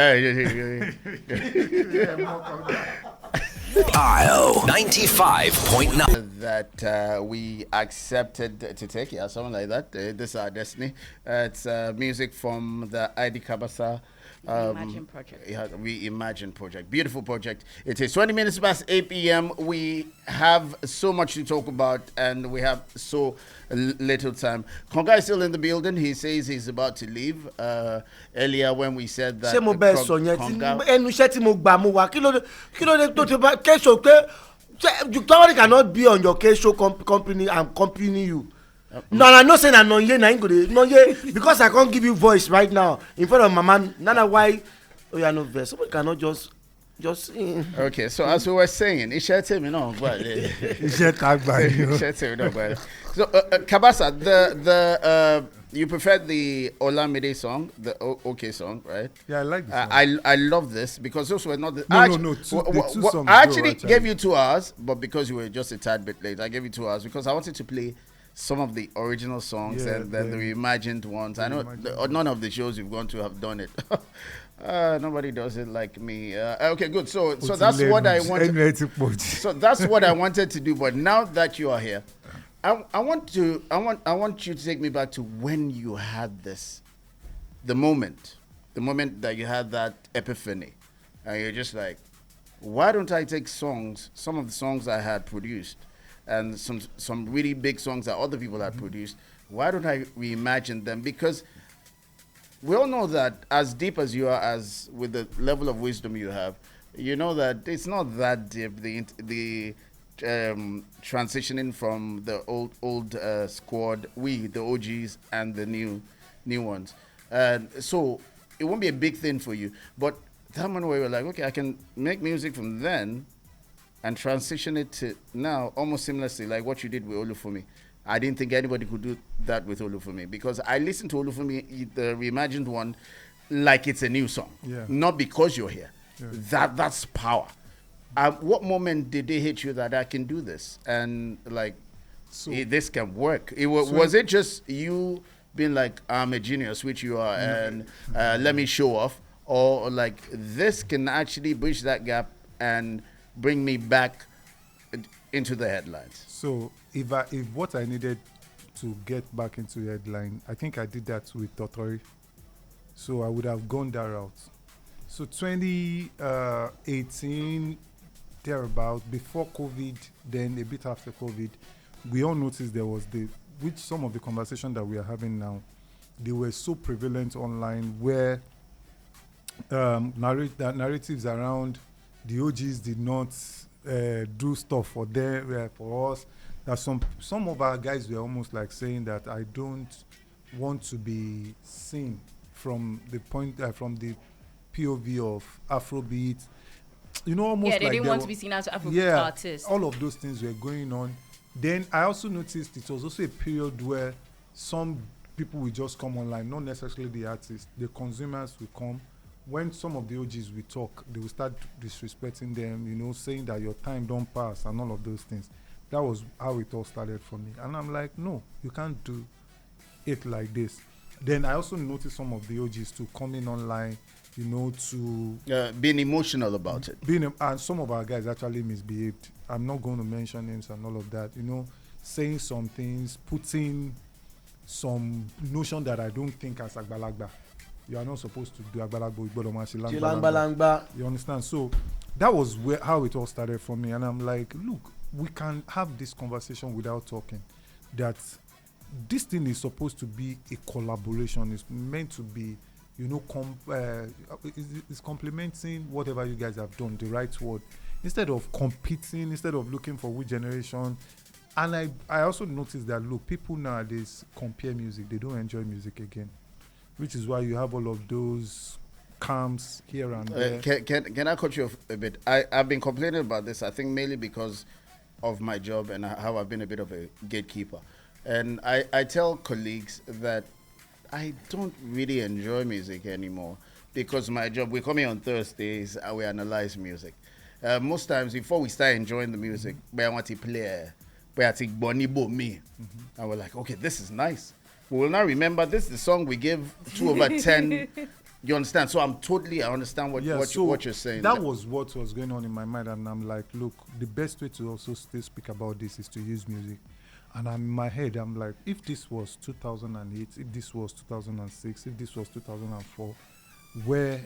Speaker 4: IO 95.9.
Speaker 1: That we accepted to take, something like that. This is our destiny. It's music from the I.D Cabassa.
Speaker 2: Imagine project.
Speaker 1: Yeah, We Imagine project. Beautiful project. It is 20 minutes past 8 p.m. We have so much to talk about and we have so little time. Konga is still in the building. He says he's about to leave. Earlier when we said that
Speaker 3: Somebody cannot be on your Kshow company and company you. No, I'm not saying I'm Nonye, Nonye, because I can't give you voice right now in front of my man. None why. Oh, yeah, no verse. Somebody cannot just.
Speaker 1: Okay, so as we were saying, so Cabassa, the you preferred the Olamide song, the OK song, right?
Speaker 5: Yeah, I like the song.
Speaker 1: I love this because those were not the
Speaker 5: No. The two songs.
Speaker 1: I actually gave you 2 hours, but because you were just a tad bit late, I gave you 2 hours because I wanted to play some of the original songs and then the reimagined ones. I know none of the shows you've gone to have done it. Nobody does it like me. Okay, good. So that's what I wanted. So that's what I wanted to do. But now that you are here, I want you to take me back to when you had this, the moment that you had that epiphany, and you're just like, why don't I take some of the songs I had produced, and some really big songs that other people had produced, why don't I reimagine them? Because we all know that as deep as you are, as with the level of wisdom you have, you know that it's not that deep. The transitioning from the old squad, the OGs, and the new ones, so it won't be a big thing for you. But that moment where you're like, okay, I can make music from then and transition it to now, almost seamlessly, like what you did with Olufumi. I didn't think anybody could do that with Olufumi because I listened to Olufumi, the reimagined one, like it's a new song.
Speaker 5: Yeah.
Speaker 1: Not because you're here. Yeah. That's power. At what moment did they hit you that I can do this and like this can work? Was it just you being like, I'm a genius, which you are, and let me show off, or like this can actually bridge that gap and bring me back into the headlines?
Speaker 5: So if what I needed to get back into the headline, I think I did that with Totori. So I would have gone that route. So 2018, thereabout, before COVID, then a bit after COVID, we all noticed there was some of the conversation that we are having now, they were so prevalent online where narratives around the OGs did not do stuff for them, for us. That some of our guys were almost like saying that I don't want to be seen from the point from the POV of Afrobeat. You know, almost
Speaker 2: they
Speaker 5: like
Speaker 2: didn't want to be seen as Afrobeat artists.
Speaker 5: All of those things were going on. Then I also noticed it was also a period where some people will just come online, not necessarily the artists, the consumers will come. When some of the OGs will talk, they will start disrespecting them, you know, saying that your time don't pass and all of those things. That was how it all started for me. And I'm like, no, you can't do it like this. Then I also noticed some of the OGs too coming online, you know, to
Speaker 1: being emotional about it.
Speaker 5: And some of our guys actually misbehaved. I'm not going to mention names and all of that, you know, saying some things, putting some notion that I don't think as Agbalagba. You are not supposed to do Agbalagba. You understand? So that was how it all started for me. And I'm like, look, we can have this conversation without talking. That this thing is supposed to be a collaboration. It's meant to be, you know, it's complementing whatever you guys have done, the right word. Instead of competing, instead of looking for which generation. And I also noticed that, look, people nowadays compare music. They don't enjoy music again. Which is why you have all of those camps here and there.
Speaker 1: Can I cut you off a bit? I've been complaining about this, I think mainly because of my job and how I've been a bit of a gatekeeper. And I tell colleagues that I don't really enjoy music anymore because my job, we come here on Thursdays and we analyze music. Most times before we start enjoying the music, we want to play, we want to me. And we're like, okay, this is nice. We will now remember this is the song we give 2/10. You understand? So I understand what you're saying.
Speaker 5: That was what was going on in my mind, and I'm like, look, the best way to also still speak about this is to use music. And in my head, I'm like, if this was 2008, if this was 2006, if this was 2004, where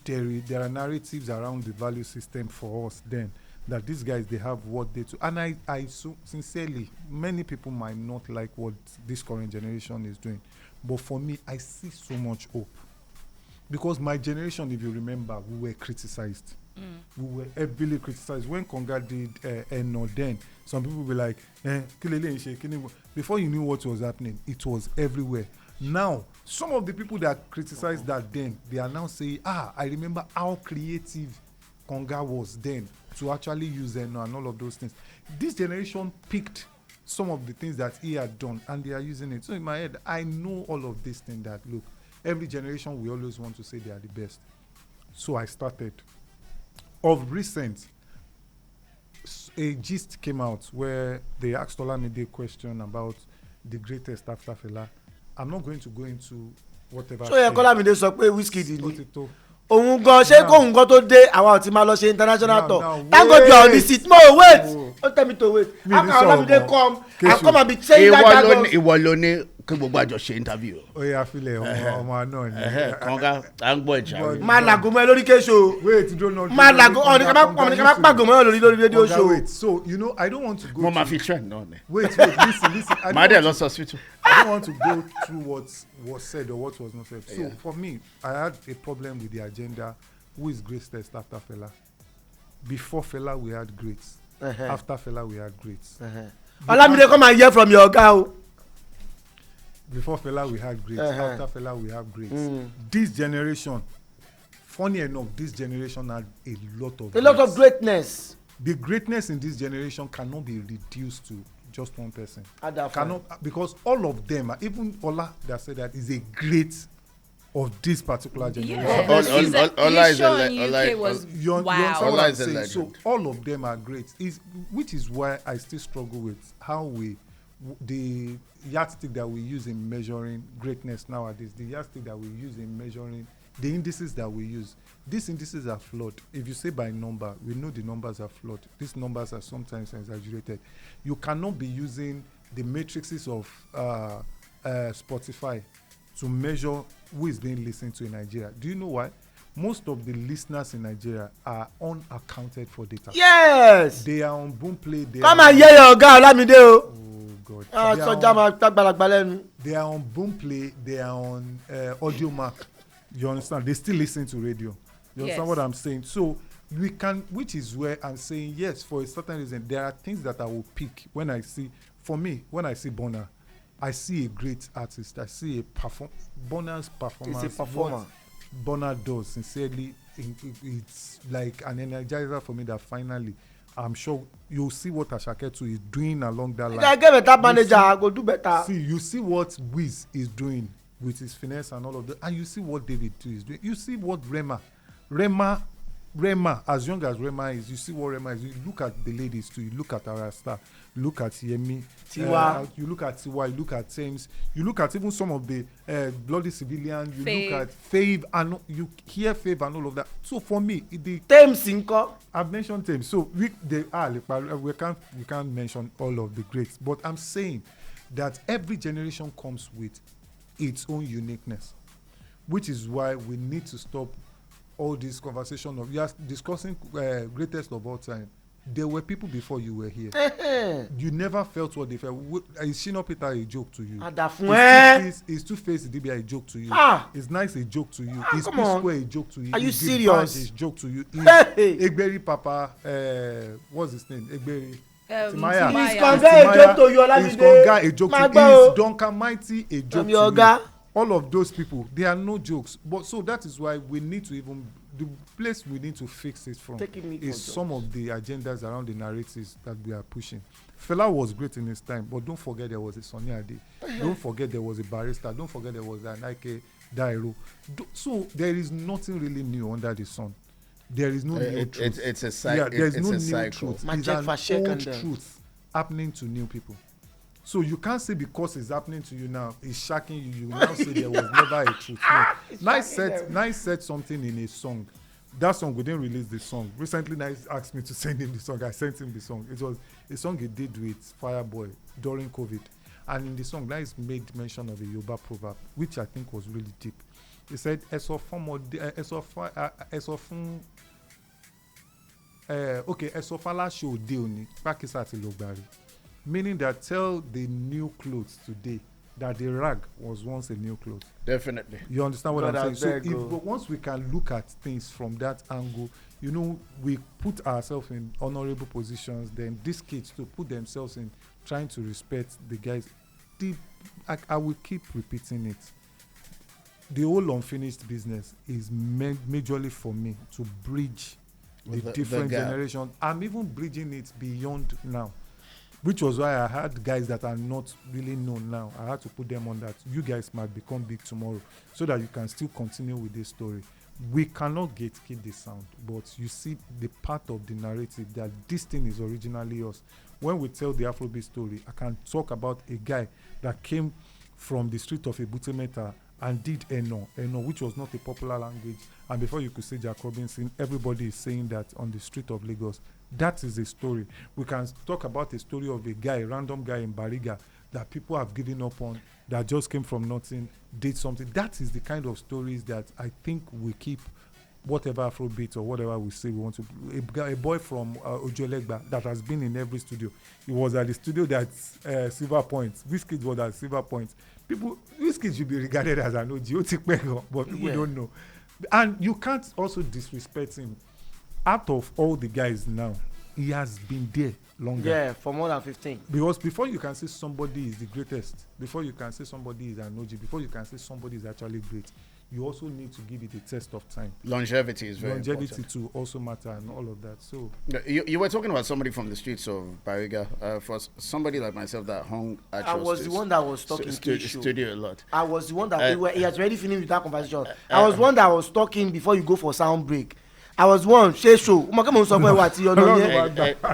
Speaker 5: there are narratives around the value system for us then, that these guys, they have what they do. And I so sincerely, many people might not like what this current generation is doing. But for me, I see so much hope. Because my generation, if you remember, we were criticized. We were heavily criticized. When Konga did Eno then, some people were like, before you knew what was happening, it was everywhere. Now, some of the people that criticized that then, they are now saying, I remember how creative Konga was then to actually use Eno and all of those things. This generation picked some of the things that he had done, and they are using it. So in my head, I know all of this thing that, look, every generation, we always want to say they are the best. So I started. Of recent, a gist came out where they asked Olamide a question about the greatest after Fela. I'm not going to go into whatever.
Speaker 3: So Olamide sọ pé Wizkid ni.
Speaker 5: Otito.
Speaker 3: Òun gan ṣé kóun gan tó dé àwa ò ti máa lọ ṣe international tour. Thank God you are on the seat. No, wait. Don't tell me to wait. How can Olamide come and come and be saying that?
Speaker 1: Ìwọ ló ní kí gbogbo àjọ ṣe interview.
Speaker 5: Oye afilẹ ọmọ náà ni.
Speaker 1: Konga à ń gbọ́ ìjà.
Speaker 3: Máa làgò mọ́ ẹ lórí Kshow.
Speaker 5: Wait, don't know.
Speaker 3: Máa làgò ọ̀nì kan máa pàgò mọ́ ẹ lórí radio show.
Speaker 5: Wait, so you know I don't want to go.
Speaker 1: Mo ma fi trend náà ni.
Speaker 5: Wait, listen.
Speaker 1: Màá dẹ̀ lọ sọ hospital.
Speaker 5: I don't want to go through what was said or what was not said. So for me, I had a problem with the agenda. Who is greatest after Fela? Before Fela, we had greats. After Fela, we had greats.
Speaker 3: Olamide come and hear from your guy.
Speaker 5: Before Fela, we had greats. After Fela, we have greats. This generation, funny enough, this generation had a lot of
Speaker 3: Greatness.
Speaker 5: The greatness in this generation cannot be reduced to just one person. Cannot, because all of them, even Ola that said that, is a great of this particular generation.
Speaker 2: Yeah.
Speaker 1: Ola
Speaker 2: is a was wow.
Speaker 5: Ola is a legend. So all of them are great. Which is why I still struggle with how the yardstick that we use in measuring greatness nowadays, the yardstick that we use in measuring the indices that we use. These indices are flawed. If you say by number, we know the numbers are flawed. These numbers are sometimes exaggerated. You cannot be using the matrices of Spotify to measure who is being listened to in Nigeria. Do you know why? Most of the listeners in Nigeria are unaccounted for data. Yes! They are on Boomplay.
Speaker 3: Come and hear your guy, Olamide.
Speaker 5: Oh, God. They are on Boomplay. They are on Audio Mac. You understand? They still listen to radio. You understand what I'm saying? So we can, which is where I'm saying, yes, for a certain reason, there are things that I will pick when I see, for me, when I see Burna, I see a great artist. I see Burna's performance.
Speaker 3: It's a performer.
Speaker 5: What Burna does, sincerely, it's like an energizer for me that finally, I'm sure you'll see what Ashaketu is doing along that line.
Speaker 3: I get better manager, I go do better.
Speaker 5: See, you see what Wiz is doing with his finesse and all of that, and you see what David too is doing. You see what Rema, as young as Rema is, you see what Rema is. You look at the ladies too. You look at our star. Look at Yemi.
Speaker 3: Tiwa.
Speaker 5: You look at Tiwa. You look at Thames. You look at even some of the bloody civilian. You
Speaker 2: Fave.
Speaker 5: Look at Fave, and you hear Fave and all of that. So for me, the
Speaker 3: Thames Inko.
Speaker 5: I've mentioned Thames. So we can't mention all of the greats, but I'm saying that every generation comes with its own uniqueness, which is why we need to stop all this conversation of discussing greatest of all time. There were people before you were here. You never felt what they felt. Is Shino Peter a joke to you? Is Two-Face Idibia a joke to you? Is Nice a joke to you? Is P-Square a joke to you?
Speaker 3: Are you
Speaker 5: is
Speaker 3: serious?
Speaker 5: Is joke to you? Is Egberi Papa, what's his name? Egberi.
Speaker 2: Timaya.
Speaker 3: Is Konga a joke to you, Olamide?
Speaker 5: Is Konga a joke to you? Is Duncan Mighty a joke to you? All of those people, they are no jokes. But so that is why we need to even, the place we need to fix it from is some of the agendas around the narratives that we are pushing. Fela was great in his time, but don't forget there was a Sonny Ade. Don't forget there was a Barrister. Don't forget there was an Ike Dairo. So there is nothing really new under the sun. There is no new truth.
Speaker 1: It's a cycle.
Speaker 5: Yeah, there's no new
Speaker 1: cycle.
Speaker 5: truth. It's an old truth happening to new people. So you can't say because it's happening to you now, it's shocking you. You now say there was never a truth. No. Nice said something in a song. That song, we didn't release the song. Recently, Nice asked me to send him the song. I sent him the song. It was a song he did with Fireboy during COVID. And in the song, Nice made mention of a Yoruba proverb, which I think was really deep. He said, meaning that tell the new clothes today that the rag was once a new clothes.
Speaker 1: Definitely.
Speaker 5: You understand what I'm saying? So but once we can look at things from that angle, you know, we put ourselves in honorable positions, then these kids to put themselves in trying to respect the guys. I will keep repeating it. The whole unfinished business is majorly for me to bridge the different generations. I'm even bridging it beyond now. which was why I had guys that are not really known now. I had to put them on that. You guys might become big tomorrow, so that you can still continue with this story. We cannot gatekeep the sound, but you see the part of the narrative that this thing is originally us. When we tell the Afrobeat story, I can talk about a guy that came from the street of Ebutemeta and did Eno, which was not a popular language. And before you could say Jack Robinson, everybody is saying that on the street of Lagos. That is a story. We can talk about a story of a guy, a random guy in Bariga that people have given up on, that just came from nothing, did something. That is the kind of stories that I think we keep, whatever Afrobeat or whatever we say we want to. A boy from Ojolegba that has been in every studio. He was at the studio that's Silver Point. Wizkid was at Silver Point. People, Wizkid should be regarded as an OG, but people don't know. And you can't also disrespect him. Out of all the guys now, he has been there longer.
Speaker 3: Yeah, for more than 15.
Speaker 5: Because before you can say somebody is the greatest, before you can say somebody is an OG, before you can say somebody is actually great, you also need to give it a test of time.
Speaker 1: Longevity is very important.
Speaker 5: Longevity to also matter and all of that. So
Speaker 1: you were talking about somebody from the streets of Bariga. For somebody like myself that hung at
Speaker 3: I was the one that was talking
Speaker 1: studio a lot.
Speaker 3: I was the one that he has already finished with that conversation. I was one that was talking before you go for sound break. I was one Kshow.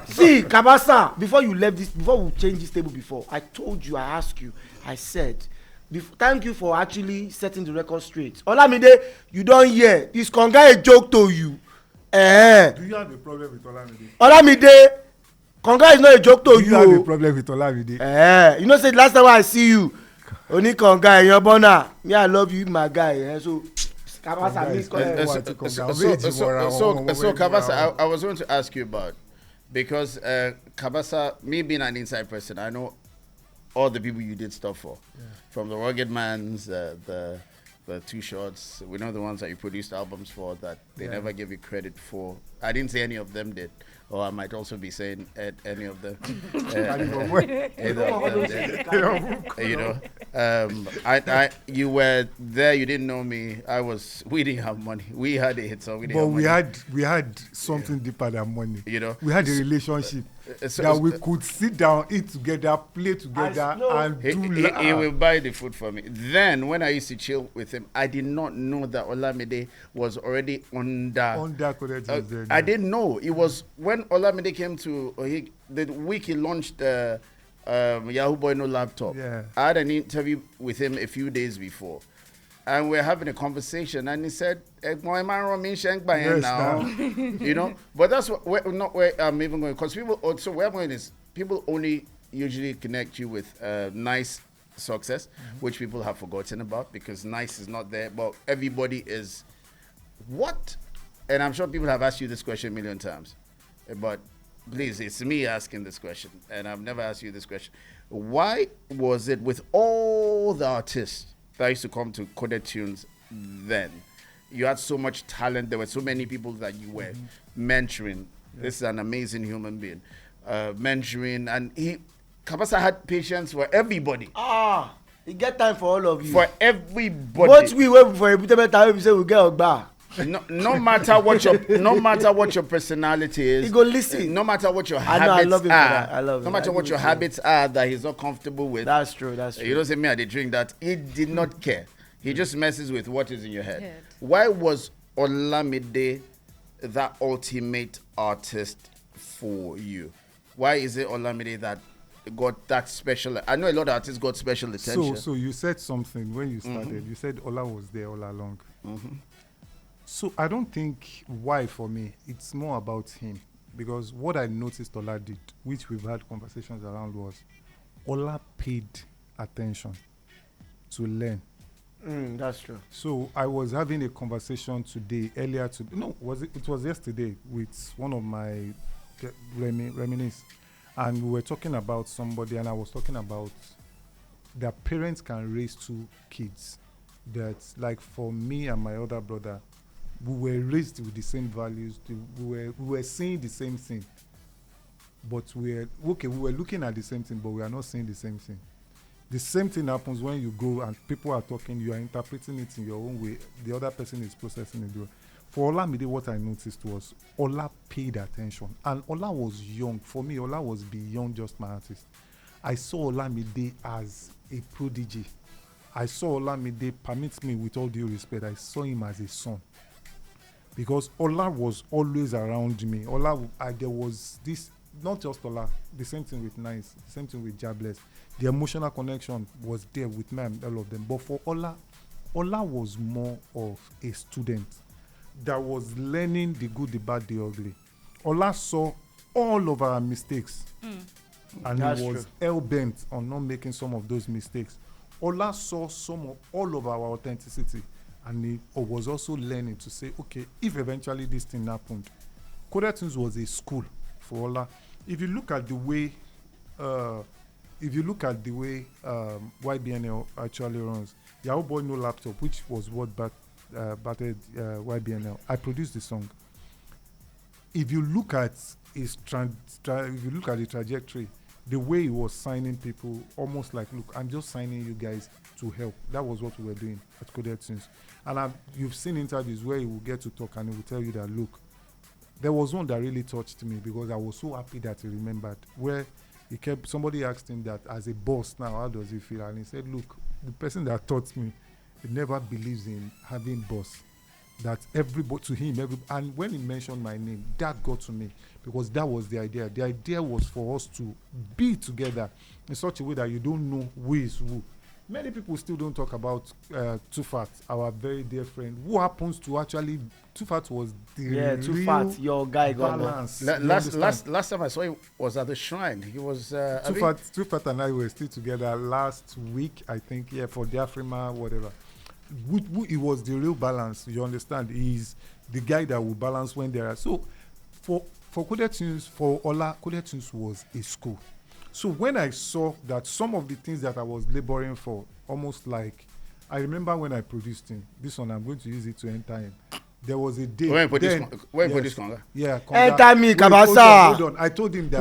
Speaker 3: See, Cabassa, before you left this, before we change this table, before I told you, I asked you, I said, thank you for actually setting the record straight. Olamide, you don't hear this Konga a joke to you.
Speaker 5: do you have a problem with Olamide?
Speaker 3: Olamide, Konga is not a joke to you.
Speaker 5: Do you have a problem with Olamide?
Speaker 3: You know, say last time I see you, only Konga in your bona. Me, I love you, my guy. So Cabassa,
Speaker 1: so Cabassa, I was going to ask you about, because Cabassa, me being an inside person, I know all the people you did stuff for, from the Rugged Mans, the Two Shots. We know the ones that you produced albums for that they never give you credit for. I didn't say any of them did, or I might also be saying any of them. You know, you were there. You didn't know me. We didn't have money. We had a hit song.
Speaker 5: We had something deeper than money.
Speaker 1: You know,
Speaker 5: we had a relationship that we could sit down, eat together, play together, and
Speaker 1: he will buy the food for me. Then when I used to chill with him, I did not know that Olamide was already under connected. I didn't know. It was when Olamide came to the week he launched Yahoo Boy No Laptop.
Speaker 5: Yeah.
Speaker 1: I had an interview with him a few days before, and we're having a conversation, and he said, yes, now. You know, but that's not where I'm even going, because people also, where I'm going is people only usually connect you with nice success, which people have forgotten about, because nice is not there, but everybody is what? And I'm sure people have asked you this question a million times, but please, it's me asking this question, and I've never asked you this question. Why was it with all the artists that used to come to Coded Tunes then, you had so much talent, there were so many people that you were mentoring. This is an amazing human being. Mentoring, and Cabassa had patience for everybody.
Speaker 3: He get time for all of you.
Speaker 1: For everybody.
Speaker 3: What we wait for a we say we get Ogba.
Speaker 1: No matter what your personality is,
Speaker 3: he go listen.
Speaker 1: No matter what your habits are,
Speaker 3: I love him.
Speaker 1: No matter what your habits are that he's not comfortable with.
Speaker 3: That's true.
Speaker 1: You don't say me, I did drink that. He did not care. He just messes with what is in your head. Why was Olamide that ultimate artist for you? Why is it Olamide that got that special? I know a lot of artists got special attention.
Speaker 5: So you said something when you started. You said Ola was there all along. So I don't think why for me. It's more about him, because what I noticed Ola did, which we've had conversations around, was Ola paid attention to learn.
Speaker 3: That's true.
Speaker 5: So I was having a conversation earlier today. No, it was yesterday with one of my reminisce, and we were talking about somebody, and I was talking about their parents can raise two kids. That, like, for me and my other brother, we were raised with the same values. We were seeing the same thing, but we were looking at the same thing, but we are not seeing the same thing. The same thing happens when you go and people are talking, you are interpreting it in your own way. The other person is processing it. For Olamide, what I noticed was Ola paid attention. And Ola was young. For me, Ola was beyond just my artist. I saw Olamide as a prodigy. I saw Olamide, permit me with all due respect, I saw him as a son. Because Ola was always around me. There was this, not just Ola, the same thing with Nice, the same thing with Jabless. The emotional connection was there with me and all of them. But for Ola was more of a student that was learning the good, the bad, the ugly. Ola saw all of our mistakes. And he was hell-bent on not making some of those mistakes. Ola saw all of our authenticity. And he was also learning to say, okay, if eventually this thing happened, Coded Tunes was a school for Ola. If you look at the way YBNL actually runs, Yahoo Boy No Laptop, which was what battered YBNL, I produced the song. If you look at the trajectory, the way he was signing people, almost like, look, I'm just signing you guys to help. That was what we were doing at Coded Tunes. And you've seen interviews where he will get to talk and he will tell you that, look, there was one that really touched me because I was so happy that he remembered, where somebody asked him that as a boss now, how does he feel? And he said, look, the person that taught me, he never believes in having boss. That everybody, to him, and when he mentioned my name, that got to me because that was the idea. The idea was for us to be together in such a way that you don't know who is who. Many people still don't talk about Tufat, our very dear friend, who happens to actually, Tufat was the real
Speaker 3: Tufat, your guy
Speaker 5: balance.
Speaker 1: Last time I saw him was at the shrine. He was
Speaker 5: Tufat and I were still together last week, I think, for the Afrima, whatever. He was the real balance, you understand? He's the guy that will balance when there are. So for Coded Tunes, for Ola, Coded Tunes was a school. So when I saw that some of the things that I was laboring for, almost like, I remember when I produced him, this one, I'm going to use it to enter him. There was a day.
Speaker 1: When put this Konga?
Speaker 5: Yeah, Konga.
Speaker 3: Enter me, Cabassa.
Speaker 5: Hold on. I told him that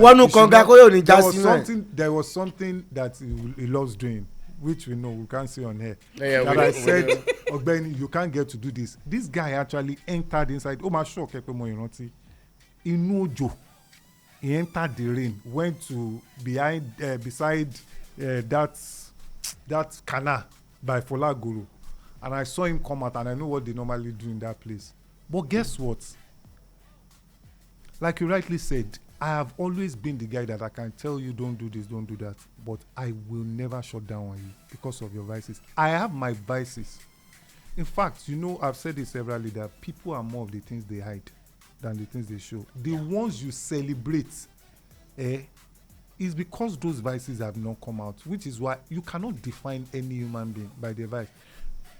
Speaker 5: there was something that he loves doing, which we know, we can't see on here. I said, Ogbeni, you can't get to do this. This guy actually entered inside. Oh, my shock, Inujo. He entered the rain, went to beside that canal by Fola Guru, and I saw him come out, and I know what they normally do in that place. But guess what? Like you rightly said, I have always been the guy that I can tell you don't do this, don't do that, but I will never shut down on you because of your vices. I have my vices. In fact, I've said this severally that people are more of the things they hide than the things they show. The ones you celebrate is because those vices have not come out, which is why you cannot define any human being by their vice.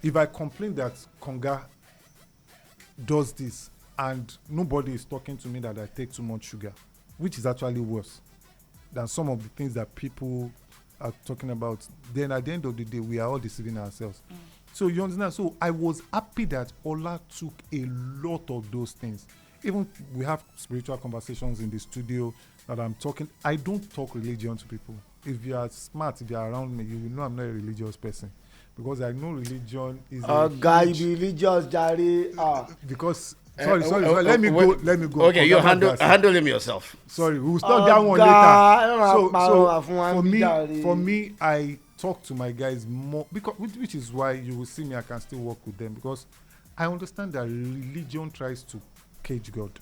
Speaker 5: If I complain that Konga does this and nobody is talking to me that I take too much sugar, which is actually worse than some of the things that people are talking about, then at the end of the day, we are all deceiving ourselves. So you understand? So I was happy that Ola took a lot of those things. Even we have spiritual conversations in the studio that I'm talking. I don't talk religion to people. If you are smart, if you are around me, you will know I'm not a religious person. Because I know religion is
Speaker 3: guy, religious, Jari.
Speaker 5: Because sorry. Let me go.
Speaker 1: Okay, you handle him yourself.
Speaker 5: Sorry, we'll stop that one later. For me, I talk to my guys more because which is why you will see me. I can still work with them because I understand that religion tries to cage God.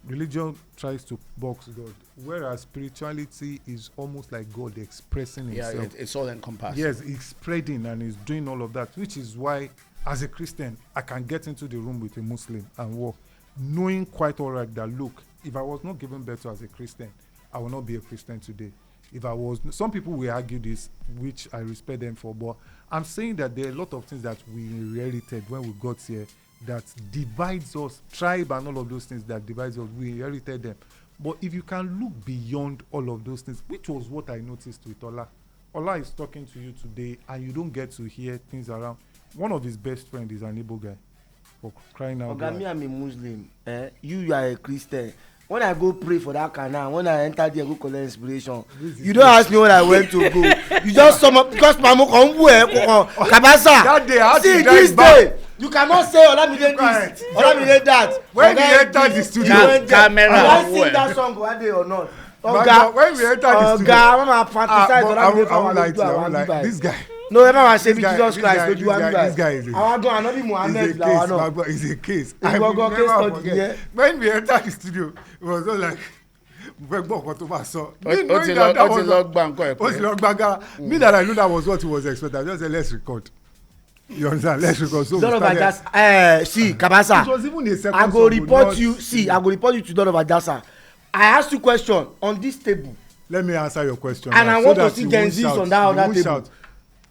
Speaker 5: Religion tries to box God, whereas spirituality is almost like God expressing himself.
Speaker 1: Yeah, it's all encompassing.
Speaker 5: Yes, he's spreading and he's doing all of that, which is why as a Christian I can get into the room with a Muslim and walk, knowing quite all right that look, if I was not given birth to as a Christian, I will not be a Christian today. If I was, some people will argue this, which I respect them for, but I'm saying that there are a lot of things that we inherited when we got here that divides us, tribe and all of those things that divides us, we inherited them. But if you can look beyond all of those things, which was what I noticed with Ola. Ola is talking to you today and you don't get to hear things around. One of his best friends is an Igbo guy, for crying out loud.
Speaker 3: Me, I'm a Muslim. You are a Christian. When I go pray for that canal, when I enter there, go collect inspiration. You don't ask me where I went to go. You just sum up because Mamu Cabassa.
Speaker 5: That day,
Speaker 3: see this day. You cannot say Olamide this, Olamide that.
Speaker 5: When we enter the studio,
Speaker 1: camera.
Speaker 3: Did I sing that song one day or not?
Speaker 5: When we enter the studio,
Speaker 3: Mama fantasize Olamide
Speaker 5: I won't lie to you. This guy.
Speaker 3: No, everyone say Jesus Christ.
Speaker 5: This guy is
Speaker 3: a
Speaker 5: a case.
Speaker 3: I
Speaker 5: will
Speaker 3: go
Speaker 5: never
Speaker 3: case
Speaker 5: forget. When we entered the studio, it was all like, me that I knew that was what he was expecting. I just said, let's record. You understand? Let's record. So
Speaker 3: see, Cabassa.
Speaker 5: It was even a second
Speaker 3: I go
Speaker 5: song,
Speaker 3: report you. See, I go report you to Don of Adasa. I asked you question on this table.
Speaker 5: Let me answer your question.
Speaker 3: And
Speaker 5: now,
Speaker 3: I want to see Gen Zs on that other table.
Speaker 5: Shout.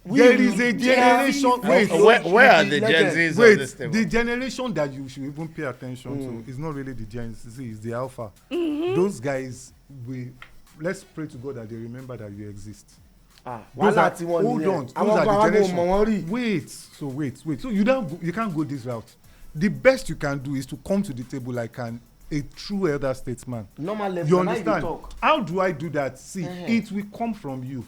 Speaker 5: There is a generation. Wait,
Speaker 1: where are the Gen Zs on this table?
Speaker 5: The generation that you should even pay attention to is not really the Gen Z, it's the Alpha. Those guys, let's pray to God that they remember that you exist. Hold on. Those are the generation. Wait. So you can't go this route. The best you can do is to come to the table like a true elder statesman. You understand? How do I do that? See, it will come from you.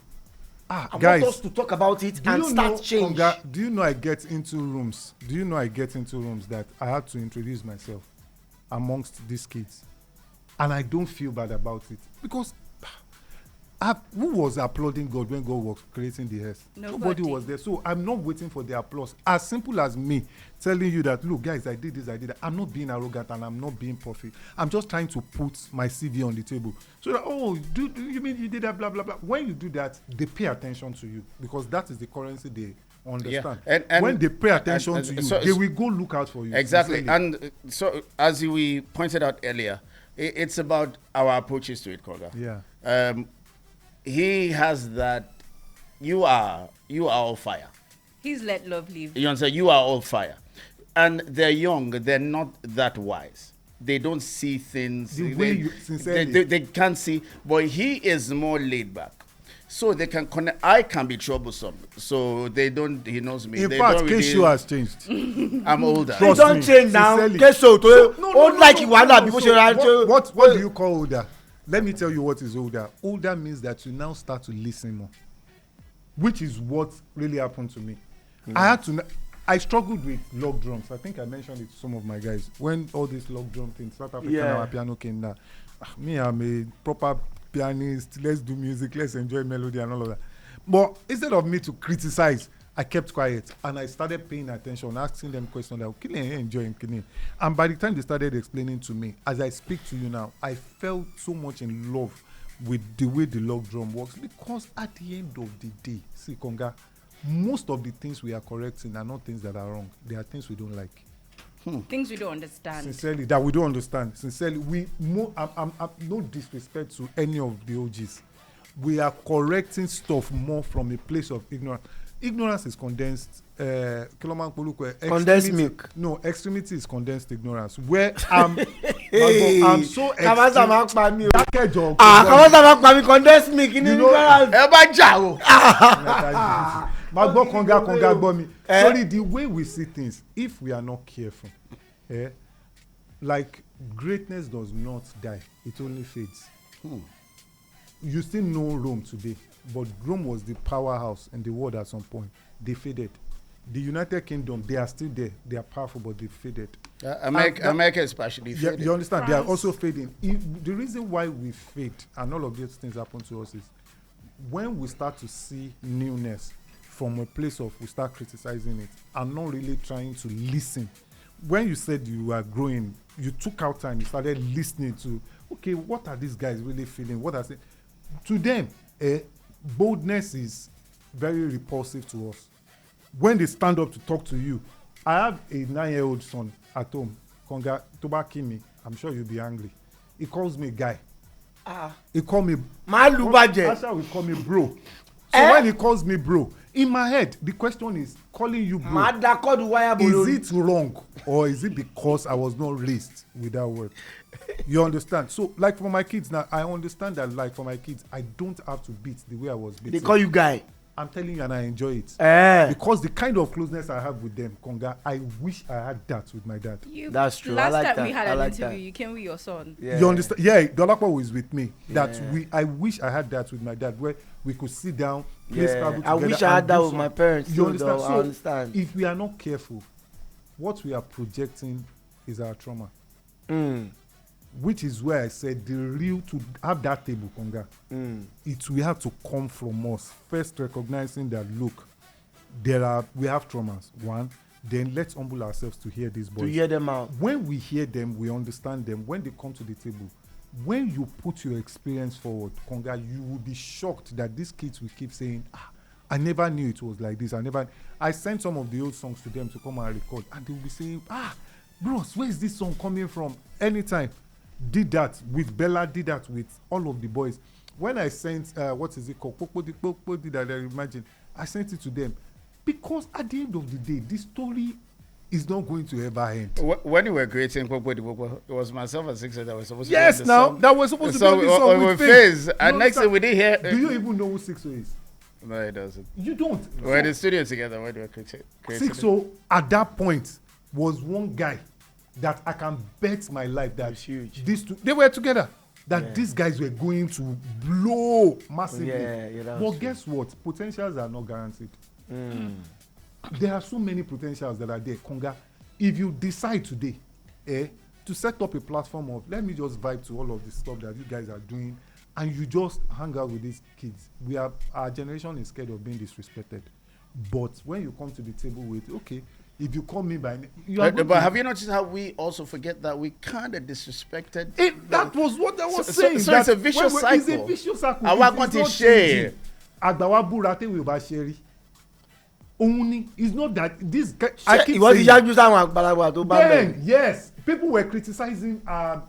Speaker 3: I
Speaker 5: guys,
Speaker 3: want us to talk about it and start change.
Speaker 5: Do you know I get into rooms? That I had to introduce myself amongst these kids, and I don't feel bad about it because who was applauding God when God was creating the earth? Nobody was there. So I'm not waiting for the applause. As simple as me telling you that, look, guys, I did this, I did that. I'm not being arrogant and I'm not being perfect. I'm just trying to put my CV on the table. So that, do you mean you did that, blah, blah, blah. When you do that, they pay attention to you because that is the currency they understand. Yeah. And when they pay attention to you, they will go look out for you.
Speaker 1: Exactly. And so, as we pointed out earlier, it's about our approaches to it, Konga.
Speaker 5: Yeah.
Speaker 1: He has that. You are all fire.
Speaker 2: He's let love live.
Speaker 1: You understand? You are all fire, and they're young. They're not that wise. They don't see things. They can't see. But he is more laid back, so they can connect. I can be troublesome, so they don't. He knows me.
Speaker 5: In fact, Kshow has changed.
Speaker 1: I'm older.
Speaker 3: You don't change now. Kshow
Speaker 5: What do you call older? Let me tell you what is older. Older means that you now start to listen more, which is what really happened to me. I struggled with log drums. I think I mentioned it to some of my guys. When all these log drum things, South African our piano came down. Me, I'm a proper pianist. Let's do music. Let's enjoy melody and all of that. But instead of me to criticize, I kept quiet and I started paying attention, asking them questions like, "Can you enjoy him?" And by the time they started explaining to me, as I speak to you now, I felt so much in love with the way the log drum works because at the end of the day, see, Konga, most of the things we are correcting are not things that are wrong. They are things we don't like.
Speaker 2: Things we don't understand.
Speaker 5: Sincerely, that we don't understand. Sincerely, I'm no disrespect to any of the OGs. We are correcting stuff more from a place of ignorance. Ignorance is condensed.
Speaker 3: Condensed milk.
Speaker 5: No, extremity is condensed ignorance. Where I'm so extreme.
Speaker 3: Condensed milk in ignorance.
Speaker 5: Sorry, the way we see things, if we are not careful, like greatness does not die; it only fades. You still know Rome today. But Rome was the powerhouse in the world at some point. They faded. The United Kingdom, they are still there. They are powerful, but they faded.
Speaker 1: America especially faded.
Speaker 5: You understand? France. They are also fading. The reason why we fade and all of these things happen to us is when we start to see newness from a place of we start criticizing it and not really trying to listen. When you said you were growing, you took out time, you started listening to, okay, what are these guys really feeling? What are they? To them, boldness is very repulsive to us. When they stand up to talk to you, I have a 9-year-old son at home. Konga, Tobakimi, I'm sure you'll be angry. He calls me guy. He call me. Asha will call me bro. So when he calls me bro, in my head, the question is calling you bro. Is it wrong or is it because I was not raised with that word? You understand? So, like for my kids now, I understand that. Like for my kids, I don't have to beat the way I was beaten.
Speaker 3: They call you guy.
Speaker 5: I'm telling you, and I enjoy it because the kind of closeness I have with them, Konga, I wish I had that with my dad.
Speaker 3: That's true.
Speaker 2: Last time we had an interview, you came with your son.
Speaker 5: Yeah. You understand? Yeah, Dolapo was with me. I wish I had that with my dad, where we could sit down, play Scrabble together.
Speaker 3: I wish I had that with my parents.
Speaker 5: You understand?
Speaker 3: I understand.
Speaker 5: If we are not careful, what we are projecting is our trauma.
Speaker 3: Mm.
Speaker 5: Which is where I said the real to have that table, Konga. It will have to come from us first, recognizing that look, we have traumas. One, then let's humble ourselves to hear these boys.
Speaker 3: To hear them out.
Speaker 5: When we hear them, we understand them. When they come to the table, when you put your experience forward, Konga, you will be shocked that these kids will keep saying, I never knew it was like this. I sent some of the old songs to them to come and record, and they will be saying, bros, where is this song coming from? Anytime. Did that with Bella, did that with all of the boys. When I sent, what is it called? Popo did that, I imagine. I sent it to them. Because at the end of the day, this story is not going to ever end.
Speaker 1: When you were creating Popo, it was myself and Six that was supposed to
Speaker 5: be on the song. That was supposed to be on the song with Fizz.
Speaker 1: And next thing we did hear...
Speaker 5: Do you even know who 6O is?
Speaker 1: No, he doesn't.
Speaker 5: You don't.
Speaker 1: We're in the studio together when we were creating
Speaker 5: 6O at that point was one guy that I can bet my life that
Speaker 3: huge.
Speaker 5: These two, they were together. That these guys were going to blow massively. But guess what? Potentials are not guaranteed. There are so many potentials that are there. Konga, if you decide today to set up a platform of, let me just vibe to all of the stuff that you guys are doing, and you just hang out with these kids. Our generation is scared of being disrespected. But when you come to the table with, okay, if you call me by name,
Speaker 1: but have you noticed how we also forget that we kind of disrespected?
Speaker 5: That was what I was saying.
Speaker 1: So it's a vicious cycle.
Speaker 5: It's a vicious cycle.
Speaker 1: I want to share.
Speaker 5: Agbawaburate will be sharing. Only it's not that this guy.
Speaker 3: I keep saying.
Speaker 5: Yes, people were criticizing us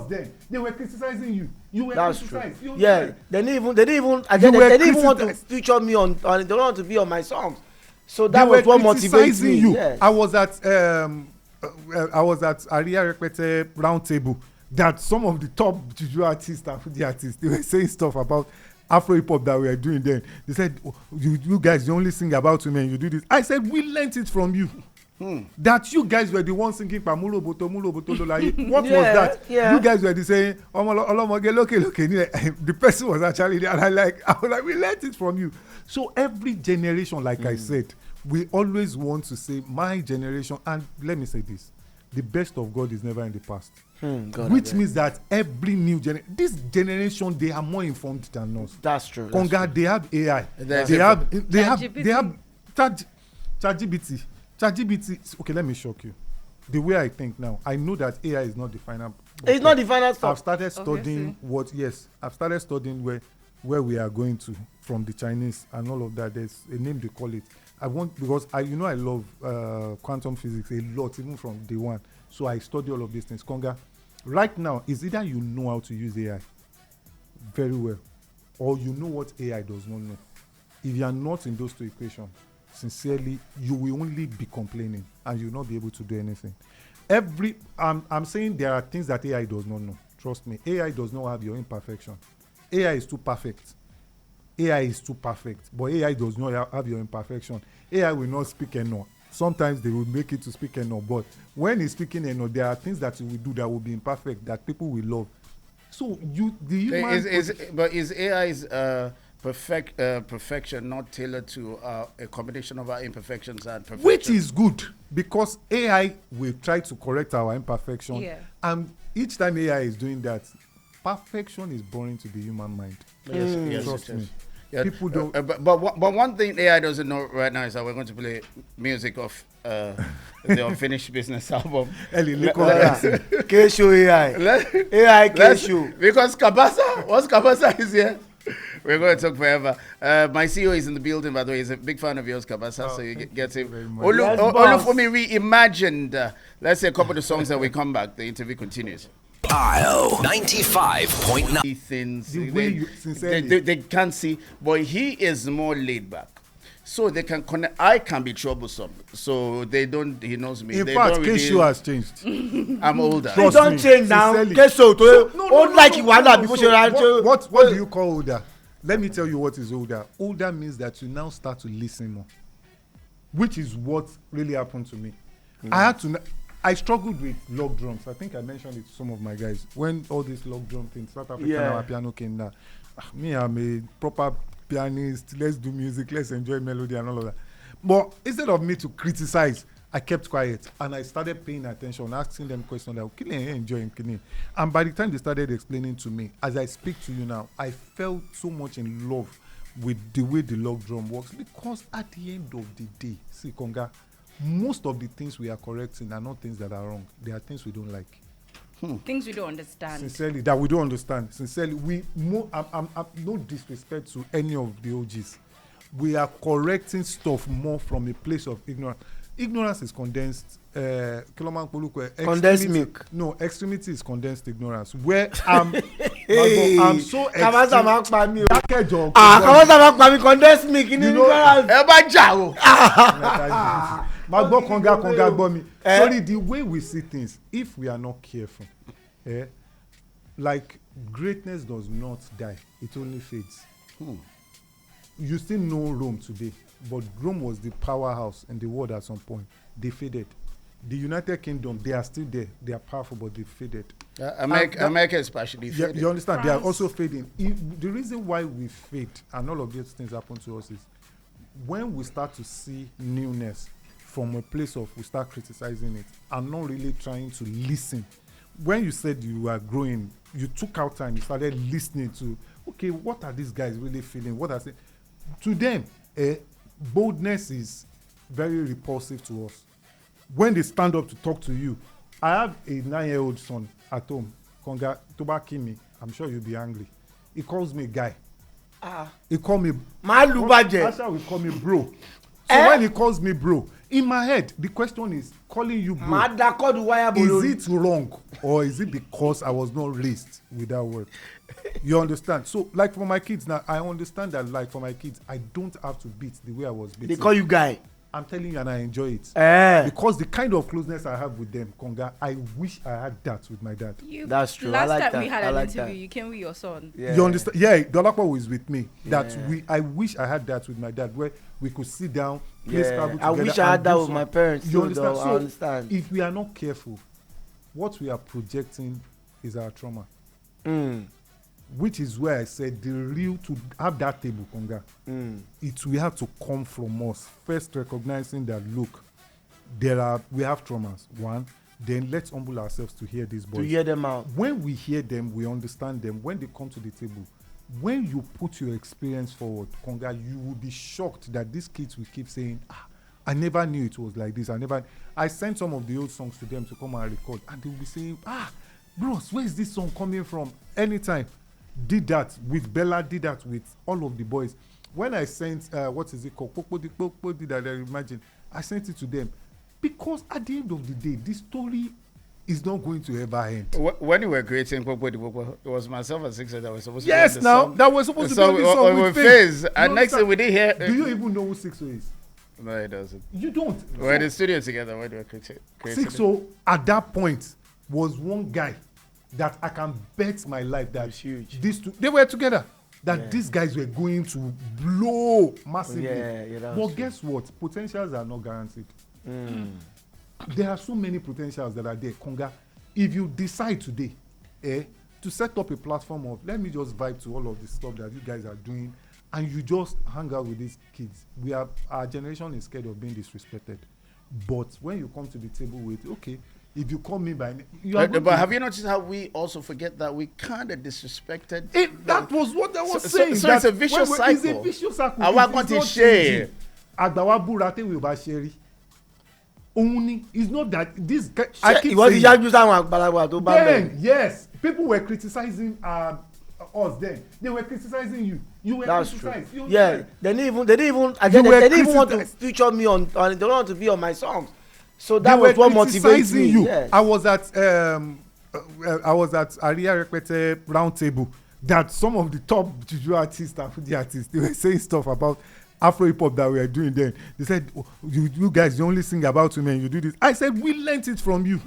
Speaker 5: then. They were criticizing you. You were criticized.
Speaker 3: True. Yeah, they didn't even want to feature me on. They don't want to be on my songs. So that was what motivates me.
Speaker 5: You.
Speaker 3: Yes.
Speaker 5: I was at Aria Repete round table. That some of the top juju artists and foodie artists, they were saying stuff about Afro hip hop that we are doing then. They said, you guys, you only sing about women, you do this. I said, we learnt it from you. That you guys were the ones singing Pamulo Boto Lolaye. What was that?
Speaker 3: Yeah.
Speaker 5: You guys were the saying, the person was actually there, and I was like, we learnt it from you. So every generation, like I said, we always want to say my generation, and let me say this, the best of God is never in the past. Which means that every new generation, this generation, they are more informed than us.
Speaker 3: That's true.
Speaker 5: Konga, they have AI. They have ChatGPT. ChatGPT. Okay, let me shock you. The way I think now, I know that AI is not the final.
Speaker 3: It's not the final stuff.
Speaker 5: I've started studying I've started studying where we are going to from the Chinese and all of that. There's a name they call it. Because I love quantum physics a lot, even from day one. So I study all of these things. Konga, right now, is either you know how to use AI very well, or you know what AI does not know. If you are not in those two equations, sincerely, you will only be complaining and you will not be able to do anything. I'm saying there are things that AI does not know. Trust me, AI does not have your imperfection. AI is too perfect. But AI does not have your imperfection. AI will not speak enough. Sometimes they will make it to speak enough, but when he's speaking enough, there are things that he will do that will be imperfect that people will love. So is
Speaker 1: AI's perfection not tailored to a combination of our imperfections and perfection?
Speaker 5: Which is good, because AI will try to correct our imperfection, and each time AI is doing that, perfection is boring to the human mind.
Speaker 1: Yes,
Speaker 5: trust me.
Speaker 1: Yeah.
Speaker 5: People don't.
Speaker 1: But one thing AI doesn't know right now is that we're going to play music of the Unfinished Business album.
Speaker 3: Kshow AI. AI Kshow.
Speaker 1: Because once Cabassa is here, we're going to talk forever. My CEO is in the building, by the way. He's a big fan of yours, Cabassa, so you get him. Olufumi reimagined, let's say a couple of the songs that we come back. The interview continues.
Speaker 4: IO 95.9.
Speaker 1: Things
Speaker 5: Sincerely.
Speaker 1: they can't see, but he is more laid back, so they can connect. I can be troublesome, so they don't. He knows me.
Speaker 5: In fact, Kshow has changed.
Speaker 1: I'm older.
Speaker 3: You don't change now. Kshow
Speaker 5: What do you call older? Let me tell you what is older. Older means that you now start to listen more, which is what really happened to me. I struggled with log drums. I think I mentioned it to some of my guys. When all these log drum things, South African our piano came down. Me, I'm a proper pianist. Let's do music. Let's enjoy melody and all of that. But instead of me to criticize, I kept quiet and I started paying attention, asking them questions like, okay, enjoying. And by the time they started explaining to me, as I speak to you now, I felt so much in love with the way the log drum works, because at the end of the day, see, Konga, most of the things we are correcting are not things that are wrong. They are things we don't like.
Speaker 2: Things we don't understand.
Speaker 5: Sincerely, that we don't understand. Sincerely, I'm no disrespect to any of the OGs. We are correcting stuff more from a place of ignorance. Ignorance is condensed.
Speaker 3: Condensed milk.
Speaker 5: No, extremity is condensed ignorance. Where I'm so
Speaker 3: Cabassa máa pa mí o.
Speaker 5: Dákẹ́jọ.
Speaker 3: Cabassa máa pa mí condensed milk ní ignorance.
Speaker 1: ẹ bá jà o.
Speaker 5: My gbọ́ Konga gbọ́ mi. Sorry, the way we see things, if we are not careful, like greatness does not die, it only fades. You still know Rome today, but Rome was the powerhouse in the world at some point. They faded. The United Kingdom, they are still there. They are powerful, but they faded.
Speaker 1: America especially faded.
Speaker 5: You understand?
Speaker 2: France.
Speaker 5: They are also fading. The reason why we fade and all of these things happen to us is when we start to see newness from a place of we start criticizing it and not really trying to listen. When you said you were growing, you took out time, you started listening to, okay, what are these guys really feeling? What are they? To them, boldness is very repulsive to us. When they stand up to talk to you, I have a 9-year-old son at home. Konga, Tobakimi, I'm sure you'll be angry. He calls me guy. He call me. Asha will call me bro. So when he calls me bro, in my head, the question is, calling you bro, is it wrong or is it because I was not raised with that word? You understand? So, like for my kids now, I understand that, like for my kids, I don't have to beat the way I was beaten.
Speaker 3: They call you guy.
Speaker 5: I'm telling you, and I enjoy it. Because the kind of closeness I have with them, Konga, I wish I had that with my dad.
Speaker 3: That's true.
Speaker 2: Last
Speaker 3: like
Speaker 2: time
Speaker 3: that.
Speaker 2: we had
Speaker 3: I
Speaker 2: an
Speaker 3: like
Speaker 2: interview,
Speaker 3: that.
Speaker 2: you came with your son.
Speaker 3: Yeah.
Speaker 5: You understand? Yeah, Dolakwa was with me. That
Speaker 3: Yeah.
Speaker 5: I wish I had that with my dad, where we could sit down, play Scrabble together.
Speaker 3: I wish I had that with my parents
Speaker 5: You
Speaker 3: too,
Speaker 5: understand?
Speaker 3: though.
Speaker 5: So
Speaker 3: I understand.
Speaker 5: if we are not careful, what we are projecting is our trauma. Which is where I said the real, to have that table, Konga, it will have to come from us. First, recognizing that, look, we have traumas. One, then let's humble ourselves to hear these boys.
Speaker 3: To hear them out.
Speaker 5: When we hear them, we understand them. When they come to the table, when you put your experience forward, Konga, you will be shocked that these kids will keep saying, I never knew it was like this. I sent some of the old songs to them to come and record, and they will be saying, bros, where is this song coming from? Anytime. Did that with Bella, did that with all of the boys. When I sent, what is it called? Popo did that, I imagine. I sent it to them. Because at the end of the day, this story is not going to ever end.
Speaker 1: When you were creating Popo, it was myself and Six that were supposed to be
Speaker 5: Yes,
Speaker 1: on the
Speaker 5: now,
Speaker 1: song.
Speaker 5: that was supposed to be on the song with
Speaker 1: Fizz.
Speaker 5: Fizz.
Speaker 1: And next thing we didn't hear.
Speaker 5: Do you even know who Sixo is?
Speaker 1: No, it doesn't.
Speaker 5: You don't.
Speaker 1: We're in the studio together when we were creating
Speaker 5: Sixo, at that point, was one guy that I can bet my life that these two, they were together. That these guys were going to blow massively. But guess what? Potentials are not guaranteed. There are so many potentials that are there. Konga, if you decide today to set up a platform of, let me just vibe to all of the stuff that you guys are doing, and you just hang out with these kids. Our generation is scared of being disrespected. But when you come to the table with, okay, if you call me by name,
Speaker 1: but have you noticed how we also forget that we kind of disrespected?
Speaker 5: That was what I was
Speaker 1: saying. So it's a vicious cycle.
Speaker 5: It's a vicious cycle.
Speaker 1: I want to share.
Speaker 5: Agbawa burate we ba sheri. Only it's not that this guy.
Speaker 3: I keep saying.
Speaker 5: Then yes, people were criticizing us. Then they were criticizing you. You were criticized.
Speaker 3: True. Yeah, they didn't even. They didn't want to feature me on. They don't want to be on my songs. So that was what motivates me.
Speaker 5: You.
Speaker 3: Yes.
Speaker 5: I was at Aria Repete round table that some of the top juju artists and the artists, they were saying stuff about Afro hip hop that we are doing then. They said, you guys, you only sing about women, you do this. I said, we learnt it from you.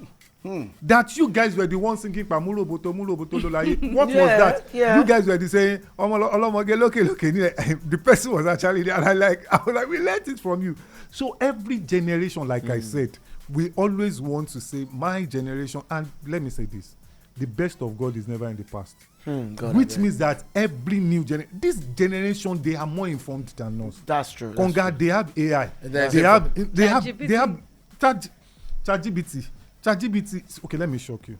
Speaker 5: That you guys were the ones singing Pamulo Boto Lolaye. What was that? Yeah. You guys were the saying the person was actually there, and I was like, we learnt it from you. So every generation, like I said, we always want to say my generation, and let me say this, the best of God is never in the past. Which means that every new generation, this generation, they are more informed than us.
Speaker 3: That's true.
Speaker 5: Konga, they have AI. ChatGPT. Okay, let me shock you.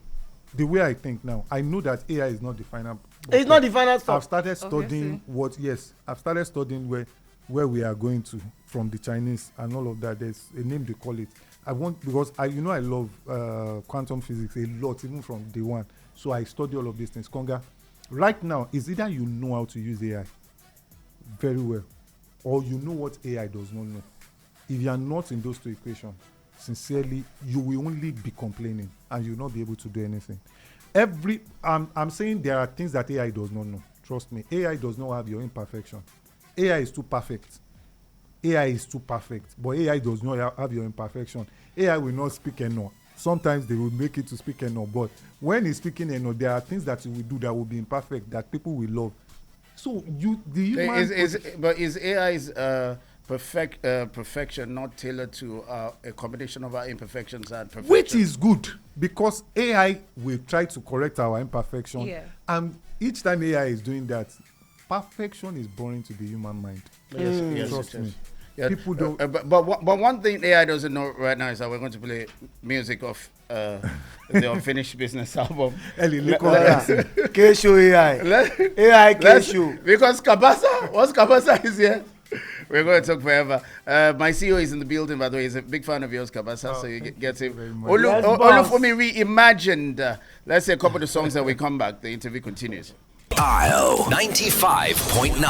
Speaker 5: The way I think now, I know that AI is not the final.
Speaker 3: It's not the final
Speaker 5: I've
Speaker 3: stuff.
Speaker 5: started studying I've started studying where we are going to from the Chinese and all of that. There's a name they call it. Because I love quantum physics a lot, even from day one. So I study all of these things. Konga, right now, is either you know how to use AI very well, or you know what AI does not know. If you are not in those two equations, sincerely, you will only be complaining and you will not be able to do anything. I'm saying there are things that AI does not know. Trust me, AI does not have your imperfection. AI is too perfect. But AI does not have your imperfection. AI will not speak enough. Sometimes they will make it to speak enough, but when he's speaking enough, there are things that he will do that will be imperfect that people will love. So is
Speaker 1: AI's perfection not tailored to a combination of our imperfections and perfection?
Speaker 5: Which is good, because AI will try to correct our imperfection.
Speaker 2: Yeah.
Speaker 5: And each time AI is doing that, perfection is boring to the human mind.
Speaker 1: Yes,
Speaker 5: Trust me.
Speaker 1: Yeah.
Speaker 5: People don't.
Speaker 1: But one thing AI doesn't know right now is that we're going to play music of the Unfinished Business album.
Speaker 3: Kshow AI. AI Kshow.
Speaker 1: Because once Cabassa is here, we're going to talk forever. My CEO is in the building, by the way. He's a big fan of yours, Cabassa, so you get him. Olufumi reimagined. Let's say a couple of the songs that we come back. The interview continues.
Speaker 4: IO 95.9.